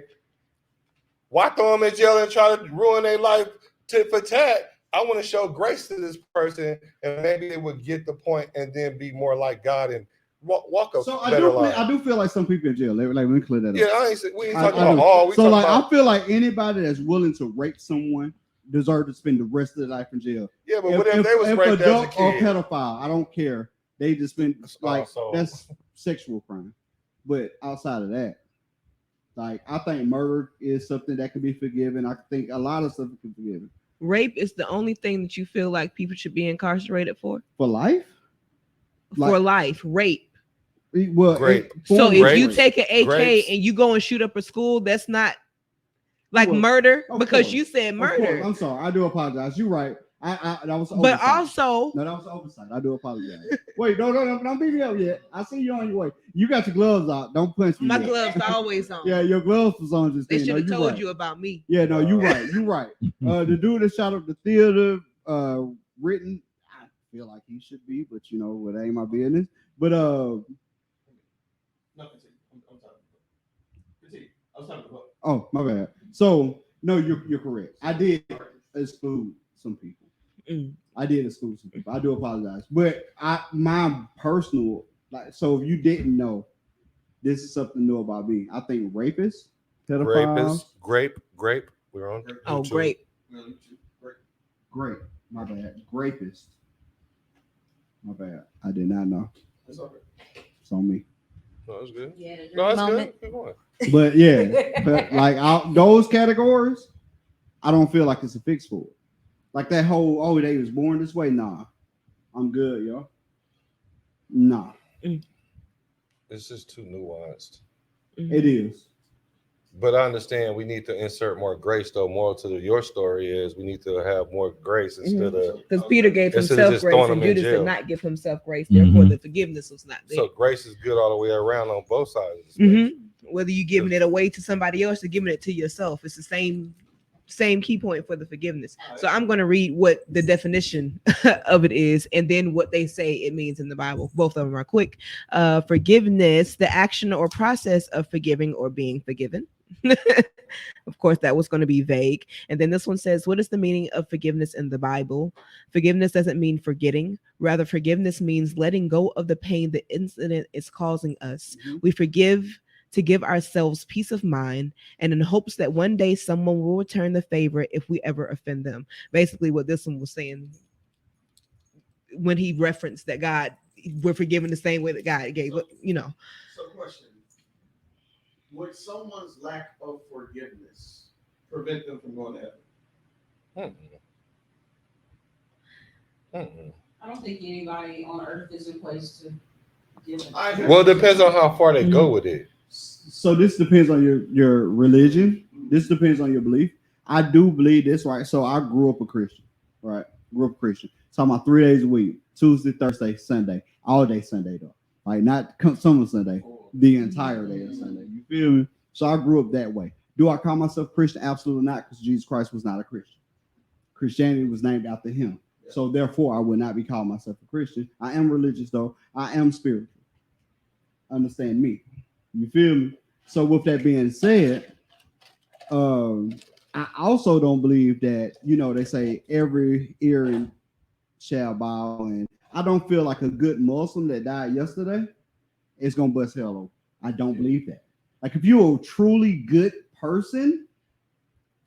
why throw them in jail and try to ruin their life tit for tat? I want to show grace to this person, and maybe they would get the point and then be more like God and walk a better life. I do feel like some people in jail. Like, let me clear that up. Yeah, we ain't talking about all. So like, I feel like anybody that's willing to rape someone deserve to spend the rest of their life in jail. Yeah, but what if they was raped as a kid? Or pedophile, I don't care. They just spend like that's sexual crime. But outside of that, like I think murder is something that can be forgiven. I think a lot of stuff can be forgiven. Rape is the only thing that you feel like people should be incarcerated for? For life? For life, rape. Well, so if you take an AK and you go and shoot up a school, that's not like murder because you said murder. I'm sorry. I do apologize. You're right. That was but also that was oversight. I do apologize. Wait, no, don't beat me up yet. I see you on your way. You got your gloves out. Don't punch me. My gloves are always on. Yeah, your gloves was on just then. They should have told you about me. Yeah, no, you're right. You're right. The dude that shot up the theater, written. I feel like he should be, but you know, it ain't my business. But oh, my bad. So no, you're correct. I did exclude some people. I did exclude some people. I do apologize. But my personal, like, so if you didn't know, this is something new about me. I think rapists, pedophiles. Grape. We're on. Oh, grape. Grape. My bad. Grapist. My bad. I did not know. It's on me. No, it's good. Yeah, no, it's good. Keep going. But yeah, but like those categories, I don't feel like it's a fix for it. Like that whole, they was born this way. Nah, I'm good, yo. Nah. It's just too nuanced. It is. But I understand we need to insert more grace, though. More to your story is we need to have more grace instead of because Peter gave himself grace and Judas did not give himself grace. Therefore, the forgiveness was not there. So grace is good all the way around on both sides. Whether you're giving it away to somebody else or giving it to yourself, it's the same key point for the forgiveness. So I'm going to read what the definition of it is and then what they say it means in the Bible. Both of them are quick. Forgiveness, the action or process of forgiving or being forgiven. Of course, that was going to be vague. And then this one says, what is the meaning of forgiveness in the Bible? Forgiveness doesn't mean forgetting. Rather, forgiveness means letting go of the pain the incident is causing us. We forgive to give ourselves peace of mind and in hopes that one day someone will return the favor if we ever offend them. Basically what this one was saying when he referenced that we're forgiven the same way that God gave, So question, would someone's lack of forgiveness prevent them from going to heaven? I don't think anybody on earth is in place to give it. Well, it depends on how far they go with it. So this depends on your religion. This depends on your belief. I do believe this, right? So I grew up a Christian, right? So I'm 3 days a week, Tuesday, Thursday, Sunday, all day Sunday though. Like not summer Sunday, the entire day of Sunday. You feel me? So I grew up that way. Do I call myself Christian? Absolutely not, because Jesus Christ was not a Christian. Christianity was named after him. So therefore, I would not be calling myself a Christian. I am religious though. I am spiritual. Understand me. You feel me? So with that being said, I also don't believe that, they say every ear shall bow, and I don't feel like a good Muslim that died yesterday is going to bust hell open. I don't believe that. Like if you're a truly good person,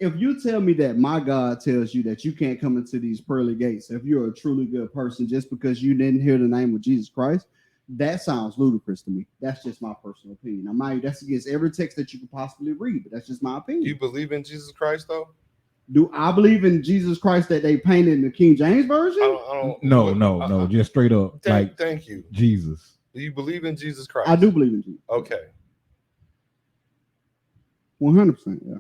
if you tell me that my God tells you that you can't come into these pearly gates, if you're a truly good person just because you didn't hear the name of Jesus Christ, that sounds ludicrous to me. That's just my personal opinion. That's against every text that you could possibly read, but that's just my opinion. Do you believe in Jesus Christ, though? Do I believe in Jesus Christ that they painted in the King James Version? No. Just straight up. Thank you. Jesus. Do you believe in Jesus Christ? I do believe in Jesus. Okay. 100%, yeah.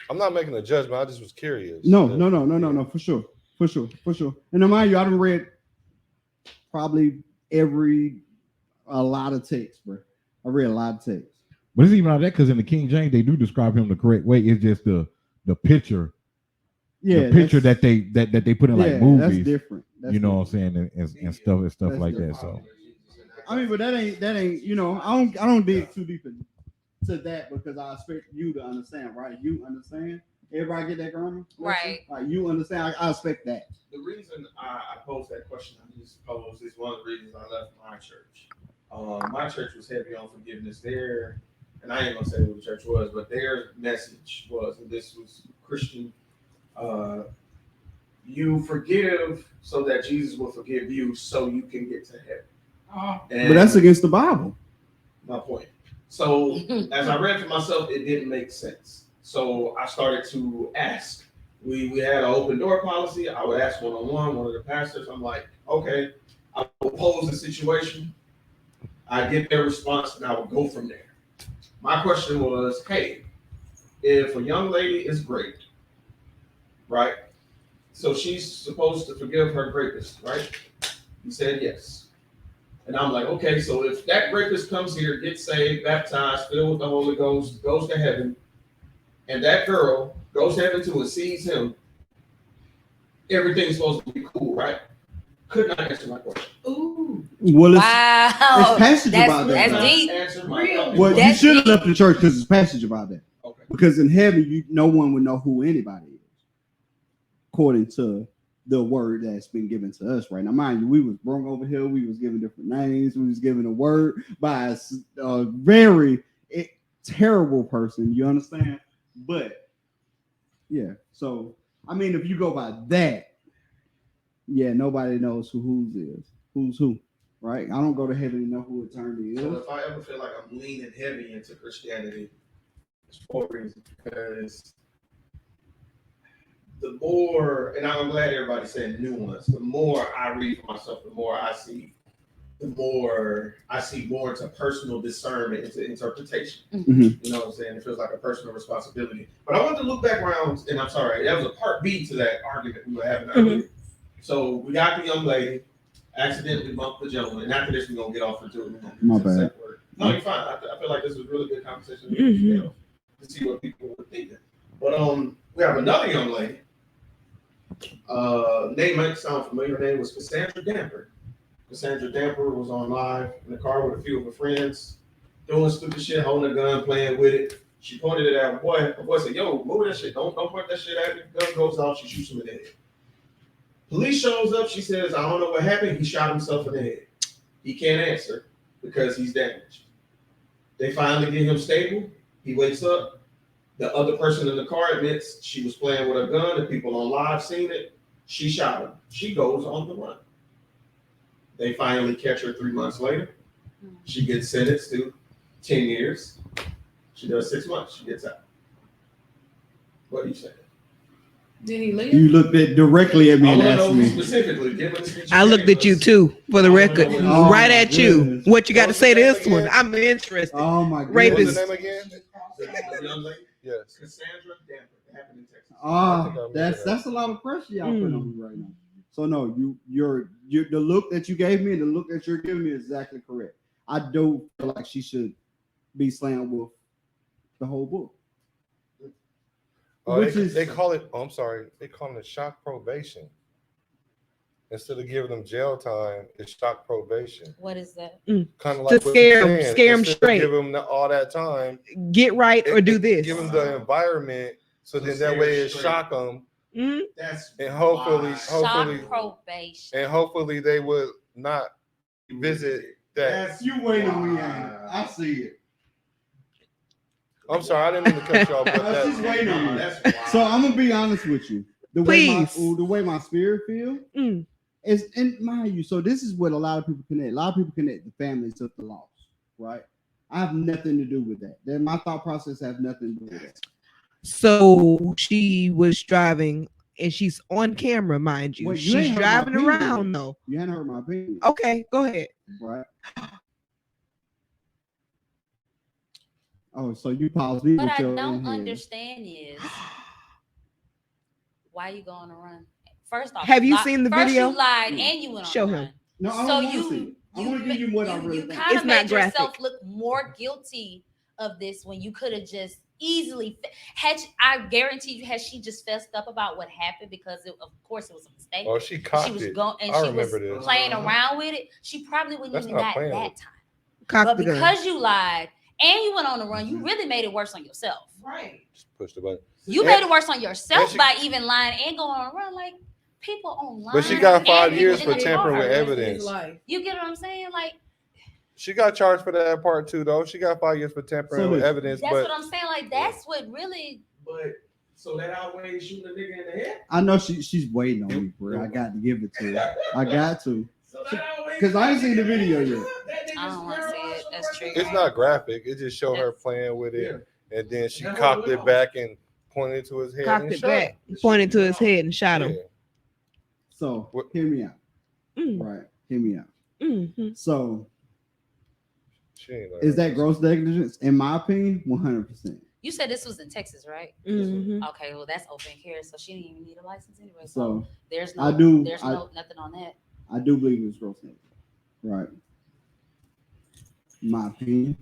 I'm not making a judgment. I just was curious. No, for sure. And mind you, I done read probably a lot of text, bro. I read a lot of text. But it's even like that because in the King James they do describe him the correct way. It's just the picture the picture that they put in like movies. That's different. That's you know what I'm saying, and stuff like that. So I mean, but that ain't I don't dig too deep into that because I expect you to understand, right? You understand? Everybody get that grammar? Right. Like you understand? I expect that. The reason I posed that question I just posed is one of the reasons I left my church. My church was heavy on forgiveness there, and I ain't gonna say what the church was, but their message was, and this was Christian, you forgive so that Jesus will forgive you so you can get to heaven. But that's against the Bible. My point. So as I read for myself, it didn't make sense. So I started to ask. We had an open door policy. I would ask one-on-one, one of the pastors. I'm like, okay, I will pose the situation. I get their response, and I will go from there. My question was, hey, if a young lady is raped, right? So she's supposed to forgive her rapist, right? He said yes. And I'm like, okay, so if that rapist comes here, gets saved, baptized, filled with the Holy Ghost, goes to heaven, and that girl goes to heaven too and sees him, everything's supposed to be cool, right? Could not answer my question. Ooh. Well, it's passage about that. That's deep. Well, you should have left the church because it's passage about that. Okay. Because in heaven, no one would know who anybody is, according to the word that's been given to us right now. Mind you, we was brought over here. We was given different names. We was given a word by a very terrible person. You understand? But yeah. So I mean, if you go by that, yeah, nobody knows whose is. Who's who, right? I don't go to heaven and know who eternity is. So if I ever feel like I'm leaning heavy into Christianity, it's for a reason. Because the more, and I'm glad everybody said nuance, the more I read for myself, the more I see more into personal discernment, into interpretation. Mm-hmm. You know what I'm saying? It feels like a personal responsibility. But I want to look back around, and I'm sorry, that was a part B to that argument we were having earlier. So we got the young lady, accidentally bumped the gentleman, and after this we're going to get off into it. My bad. No, you're fine. I feel like this was a really good conversation to see what people were thinking. But we have another young lady. Name might sound familiar. Her name was Cassandra Damper. Cassandra Damper was on live in the car with a few of her friends, doing stupid shit, holding a gun, playing with it. She pointed it at a boy. The boy said, "Yo, move that shit. Don't point that shit at me." The gun goes off. She shoots him in the head. Police shows up. She says, "I don't know what happened. He shot himself in the head." He can't answer because he's damaged. They finally get him stable. He wakes up. The other person in the car admits she was playing with a gun. The people on live seen it. She shot him. She goes on the run. They finally catch her 3 months later. She gets sentenced to 10 years. She does 6 months. She gets out. What do you say? Did he leave? You looked directly at me and asked me. Specifically, I looked at you too, for the record. Oh, right at you. What you got to say to this one? I'm interested. Oh my God. Rapist. What's the name again? Yes. Cassandra Damper. It happened in Texas. That's a lot of pressure y'all put on me right now. So no, you're the look that you gave me and the look that you're giving me is exactly correct. I do feel like she should be slammed with the whole book. They call it. Oh, I'm sorry. They call it shock probation. Instead of giving them jail time, it's shock probation. What is that? Kind of like to scare them straight. Give them all that time. Get right or do this. Give them the environment, so then that way it shock them. That's and hopefully, shock probation. And hopefully they would not visit that. That's you waiting on me. I see it. I'm sorry, I didn't mean to cut you off. But she's waiting on me. So I'm gonna be honest with you. The way my spirit feels is, and mind you, so this is what a lot of people connect. A lot of people connect the family to the loss, right? I have nothing to do with that. My thought process has nothing to do with that. So she was driving, and she's on camera, mind you. Well, she's driving around, though. You hadn't heard my opinion. Okay, go ahead. Right. Oh, so you paused me. What I don't understand is why you going to run. First off, have you seen the video? You lied and you went on. Show him. Run. No, I don't want to see. I want to give you what I really think. You kind of made yourself look more guilty of this when you could have just easily I guarantee you, had she just fessed up about what happened, because of course it was a mistake. Oh, she cocked she was it. going and I she was remember this. playing around with it. She probably wouldn't That's even not got playing that with time. Cock But the gun. because you lied and you went on the run, you really made it worse on yourself. Right. Just push the button. You made it worse on yourself she- by even lying and going on a run. Like, people online. But she got 5 and years people for in the tampering car. with evidence. You get what I'm saying? Like, She got charged for that part too, though. She got 5 years for tampering with evidence. that's but what I'm saying. Like, that's what really. But so that outweighs shooting a nigga in the head. I know she's waiting on me, bro. I got to give it to her. I got to. Because I ain't seen the video yet. I don't want to see it. That's true. it's not graphic. It just showed her playing with it, and then she cocked it back and pointed to his head. Cocked and it shot back, him. pointed to his head, and shot him. Yeah. So hear me out. Right. Hear me out. Mm-hmm. So She ain't like is that gross negligence? In my opinion, 100%. You said this was in Texas, right? Mm-hmm. Okay, well that's open carry, so she didn't even need a license anyway. So there's no, nothing on that. I do believe it's gross negligence. Right. In my opinion.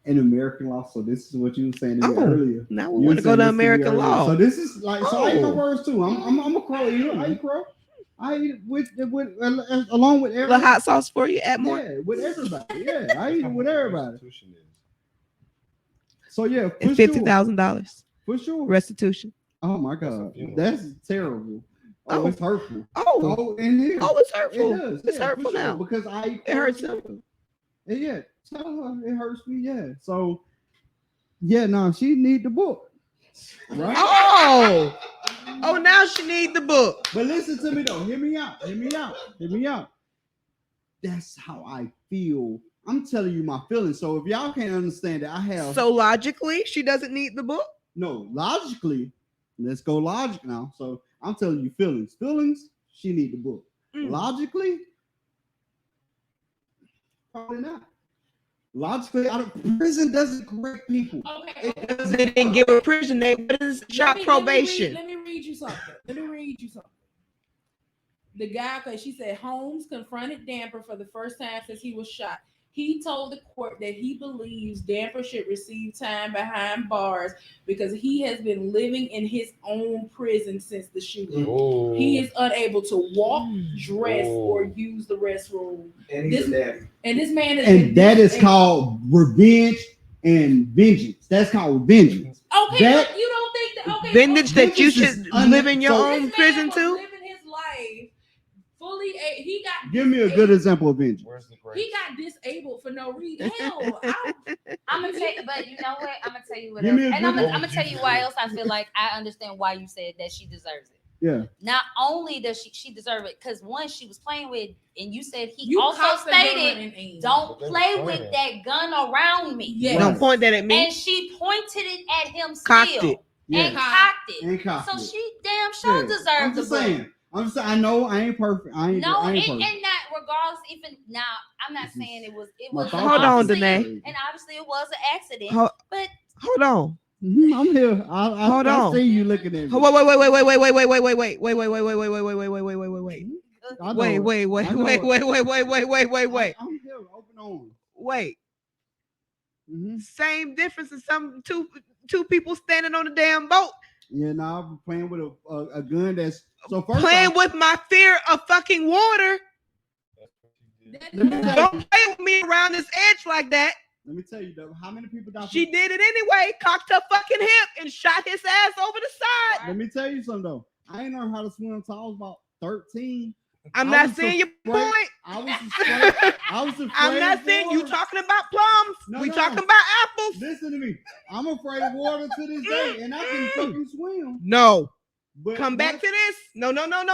In American law, so this is what you were saying to me earlier. Now we want to go to American law. So this is like, so I eat my words too. I'm a crow eater. I eat crow. I eat with along with everybody. The hot sauce for you, add more. Yeah, with everybody. Yeah, I eat it with everybody. So yeah, It's $50,000 for sure. restitution. Oh my God, that's terrible. Oh, it's hurtful. Oh, in here. Oh, it's hurtful. It does. It's Yeah, hurtful for sure, now because I eat it hurts crow. him. Yeah, tell her it hurts me. Yeah, so yeah, no, she need the book, right? Oh, now she need the book. But listen to me though. Hear me out. Hear me out. Hear me out. That's how I feel. I'm telling you my feelings. So if y'all can't understand that, I have. So logically, she doesn't need the book. No, logically, let's go logic now. So I'm telling you feelings. Feelings, she need the book. Logically, probably not. Logically, prison doesn't correct people. Okay. They didn't give her prison. They shot probation. Let me read you something. The guy, because she said Holmes confronted Damper for the first time since he was shot. He told the court that he believes Damper should receive time behind bars because he has been living in his own prison since the shooting. Oh. He is unable to walk, dress, or use the restroom. And he's a daddy. And this man is. And that is called revenge and vengeance. That's called vengeance. Okay, that, but you don't think that. Okay, vengeance that you should live in your own prison too. Living his life fully. He got. Give me a good example of vengeance. He got disabled for no reason. Hell, I'm gonna tell you, but you know what? I'm gonna tell you what Give else. me a And I'm good gonna tell you why else I feel like I understand why you said that she deserves it. Yeah. Not only does she deserve it, because one, she was playing with, and you said he You also cocked the gun stated, and don't play with that gun around me. Yes. Don't point that at me. And she pointed it at him Cocked still. it. Yeah. And cocked it. And cocked So it. she damn sure Yeah. deserves I'm the just book. saying. I'm just saying. I know I ain't perfect. I ain't And perfect. not regardless, even now, I'm not saying it was. my Hold thought on, obviously- Danae. And obviously, it was an accident. But Hold on. I'm here. Hold I on. see you looking at me. Wait. I'm here. Open on. Wait. Same difference as two people standing on the damn boat. Yeah, now I'm playing with a gun that's so first Playing off, with my fear of fucking water. Don't play with me around this edge like that. Let me tell you though, how many people died? She did it anyway. Cocked her fucking hip and shot his ass over the side. Let me tell you something though. I ain't learned how to swim until I was about 13. I'm not seeing your point. I was afraid. I'm not saying you talking about plums. We talking about apples. Listen to me. I'm afraid of water to this day, and I can fucking swim. No. But Come back to this. No. Come on,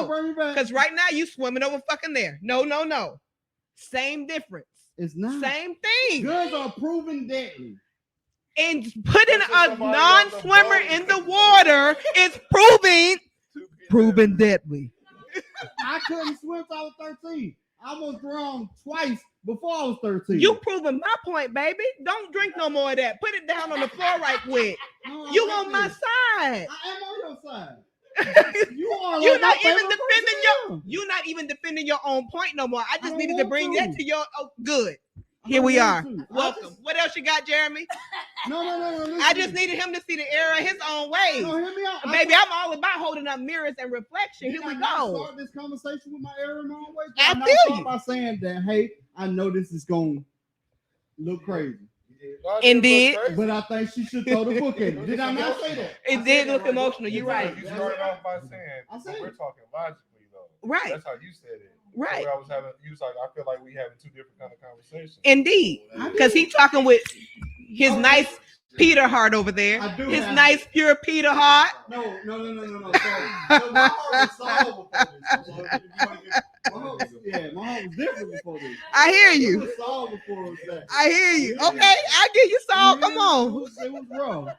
bring me back. Because right now you swimming over fucking there. No. Same difference. It's not. Same thing. Guns are proven deadly. And putting a non-swimmer in the water is proven deadly. I couldn't swim till I was 13. I almost drowned twice before I was 13. You proving my point, baby. Don't drink no more of that. Put it down on the floor right quick. No, You on my side. I am on your side. You are. You're like not my even favorite defending person. you're not even defending your own point no more. I just don't needed to want bring to. that to your good. Here we are. Welcome. What else you got, Jeremy? No. I just needed him to see the error his own way. No, hear me out. Baby, I'm all about holding up mirrors and reflection. Here we go. Start this conversation with my error in my own way. I feel you. By saying that, hey, I know this is going to look crazy. Indeed. But I think she should throw the book in. Did I not say that? It did look emotional. You're right. You started off by saying, we're talking logically, though. Right. That's how you said it. Right. I was having, you was like, I feel like we having two different kind of conversations. Indeed. Because he talking with his nice Peter heart over there. His nice pure Peter heart. No. So my heart was solved before this. My heart was different before this. I hear you. It was solved before it was that. I hear you. Okay, I get you solved. Come on. It was wrong.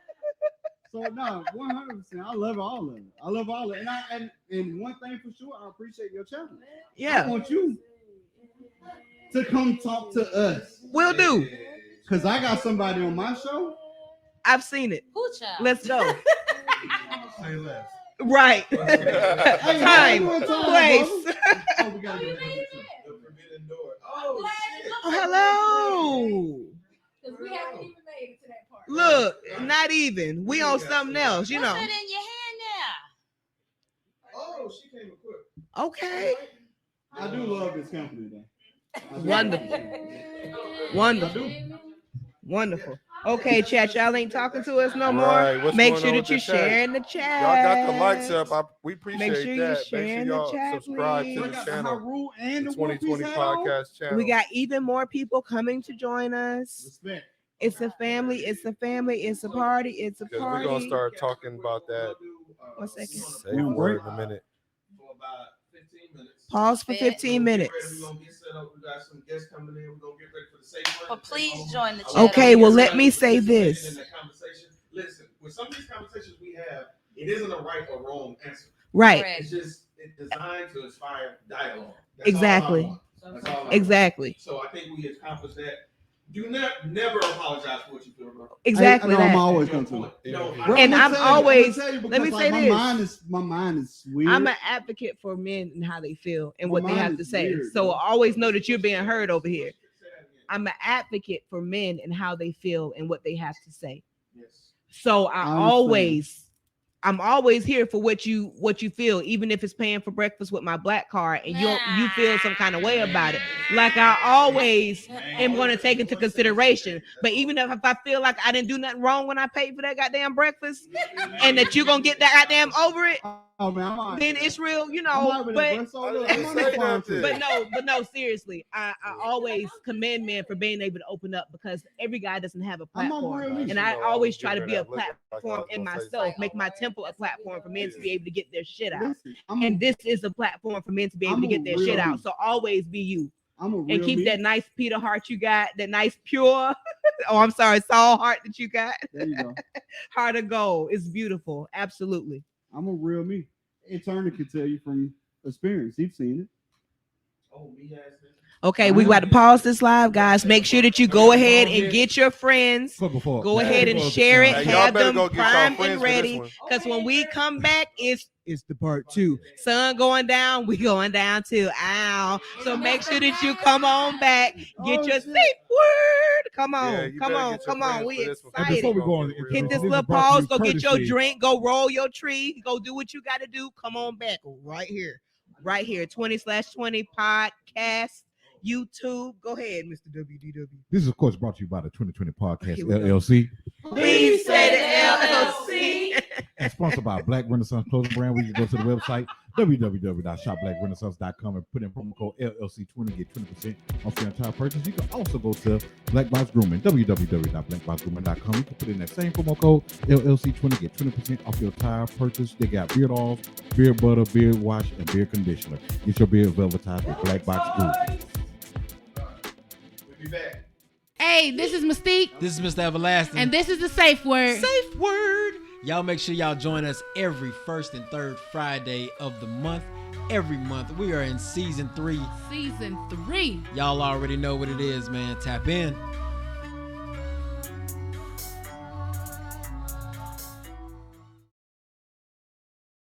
So no, 100%. I love all of it. I love all of it. And one thing for sure, I appreciate your challenge. Yeah. I want you to come talk to us. Will do. Cause I got somebody on my show. I've seen it. Who child? Let's go. Say less. Right. Time, place. Oh, we gotta get the forbidden door. Oh, hello. Because we haven't even made it to that part. Look, not even. We on something else, you know. What's it in your hand now? Oh, she came equipped. Okay. I do love this company, though. Wonderful. Okay, chat. Y'all ain't talking to us no more. Right, Make sure that you're sharing the chat. Y'all got the likes up. We appreciate Make sure you're that. sharing Make sure y'all the chat, subscribe please. to the channel. The 2020 podcast channel. We got even more people coming to join us. Respect. It's a family. It's a family. It's a party. It's a Because party. we're gonna start talking about that. 1 second. Safe word in a minute. For about 15 minutes. Pause for 15 minutes. We're gonna get set up. We got some guests coming in. We're gonna get ready for the safe word. But please join the chat. Okay, well, let me say this. Listen, with some of these conversations we have, it isn't a right or wrong answer. Right. It's just designed to inspire dialogue. Exactly. That's all I want. Exactly. So I think we accomplished that. Do never apologize for what you feel, bro. Exactly. I'm always going to. And I'm always. Let me say this. My mind is weird. I'm an advocate for men and how they feel and what they mine have to is say. weird, So bro. always know that you're being heard over here. I'm an advocate for men and how they feel and what they have to say. Yes. So I I'm always here for what you feel, even if it's paying for breakfast with my black card and you feel some kind of way about it. Like I always am going to take into consideration. But even if I feel like I didn't do nothing wrong when I paid for that goddamn breakfast, and that you're gonna get that goddamn over it, then it's real, you know. But no, seriously, I always commend men for being able to open up because every guy doesn't have a platform, and I always try to be a platform in myself, make my temple a platform for men to be able to get their shit out. And this is a platform for men to be able to get their shit out. So always be you. And keep that nice Peter heart you got, that nice pure, Saul heart that you got. There you go. Heart of gold. It's beautiful. Absolutely. I'm a real me. Attorney can tell you from experience. He's seen it. Oh, me has it. Okay, we got to pause this live, guys. Make sure that you go ahead and get your friends. Go ahead and share it. Have them primed and ready. Because when we come back, it's the part 2. Sun going down, we going down too. Ow. So make sure that you come on back. Get your safe word. Come on. We excited. Before we go on, hit this little pause. Go get your drink. Go roll your tree. Go do what you got to do. Come on back right here. 20/20 podcast. YouTube. Go ahead, Mr. WDW. This is, of course, brought to you by the 2020 Podcast LLC. Please say the LLC. And sponsored by Black Renaissance Clothing Brand, where you can go to the website www.shopblackrenaissance.com and put in promo code LLC20, get 20% off your entire purchase. You can also go to Black Box Grooming, www.blackboxgrooming.com. You can put in that same promo code LLC20, get 20% off your entire purchase. They got beard oils, beard butter, beard wash, and beard conditioner. Get your beard velvetized with Black Box Grooming. We'll be back. Hey, this is Mystique. This is Mr. Everlasting. And this is the Safe Word. Safe Word. Y'all make sure y'all join us every first and third Friday of the month. Every month. We are in season 3. Season 3. Y'all already know what it is, man. Tap in.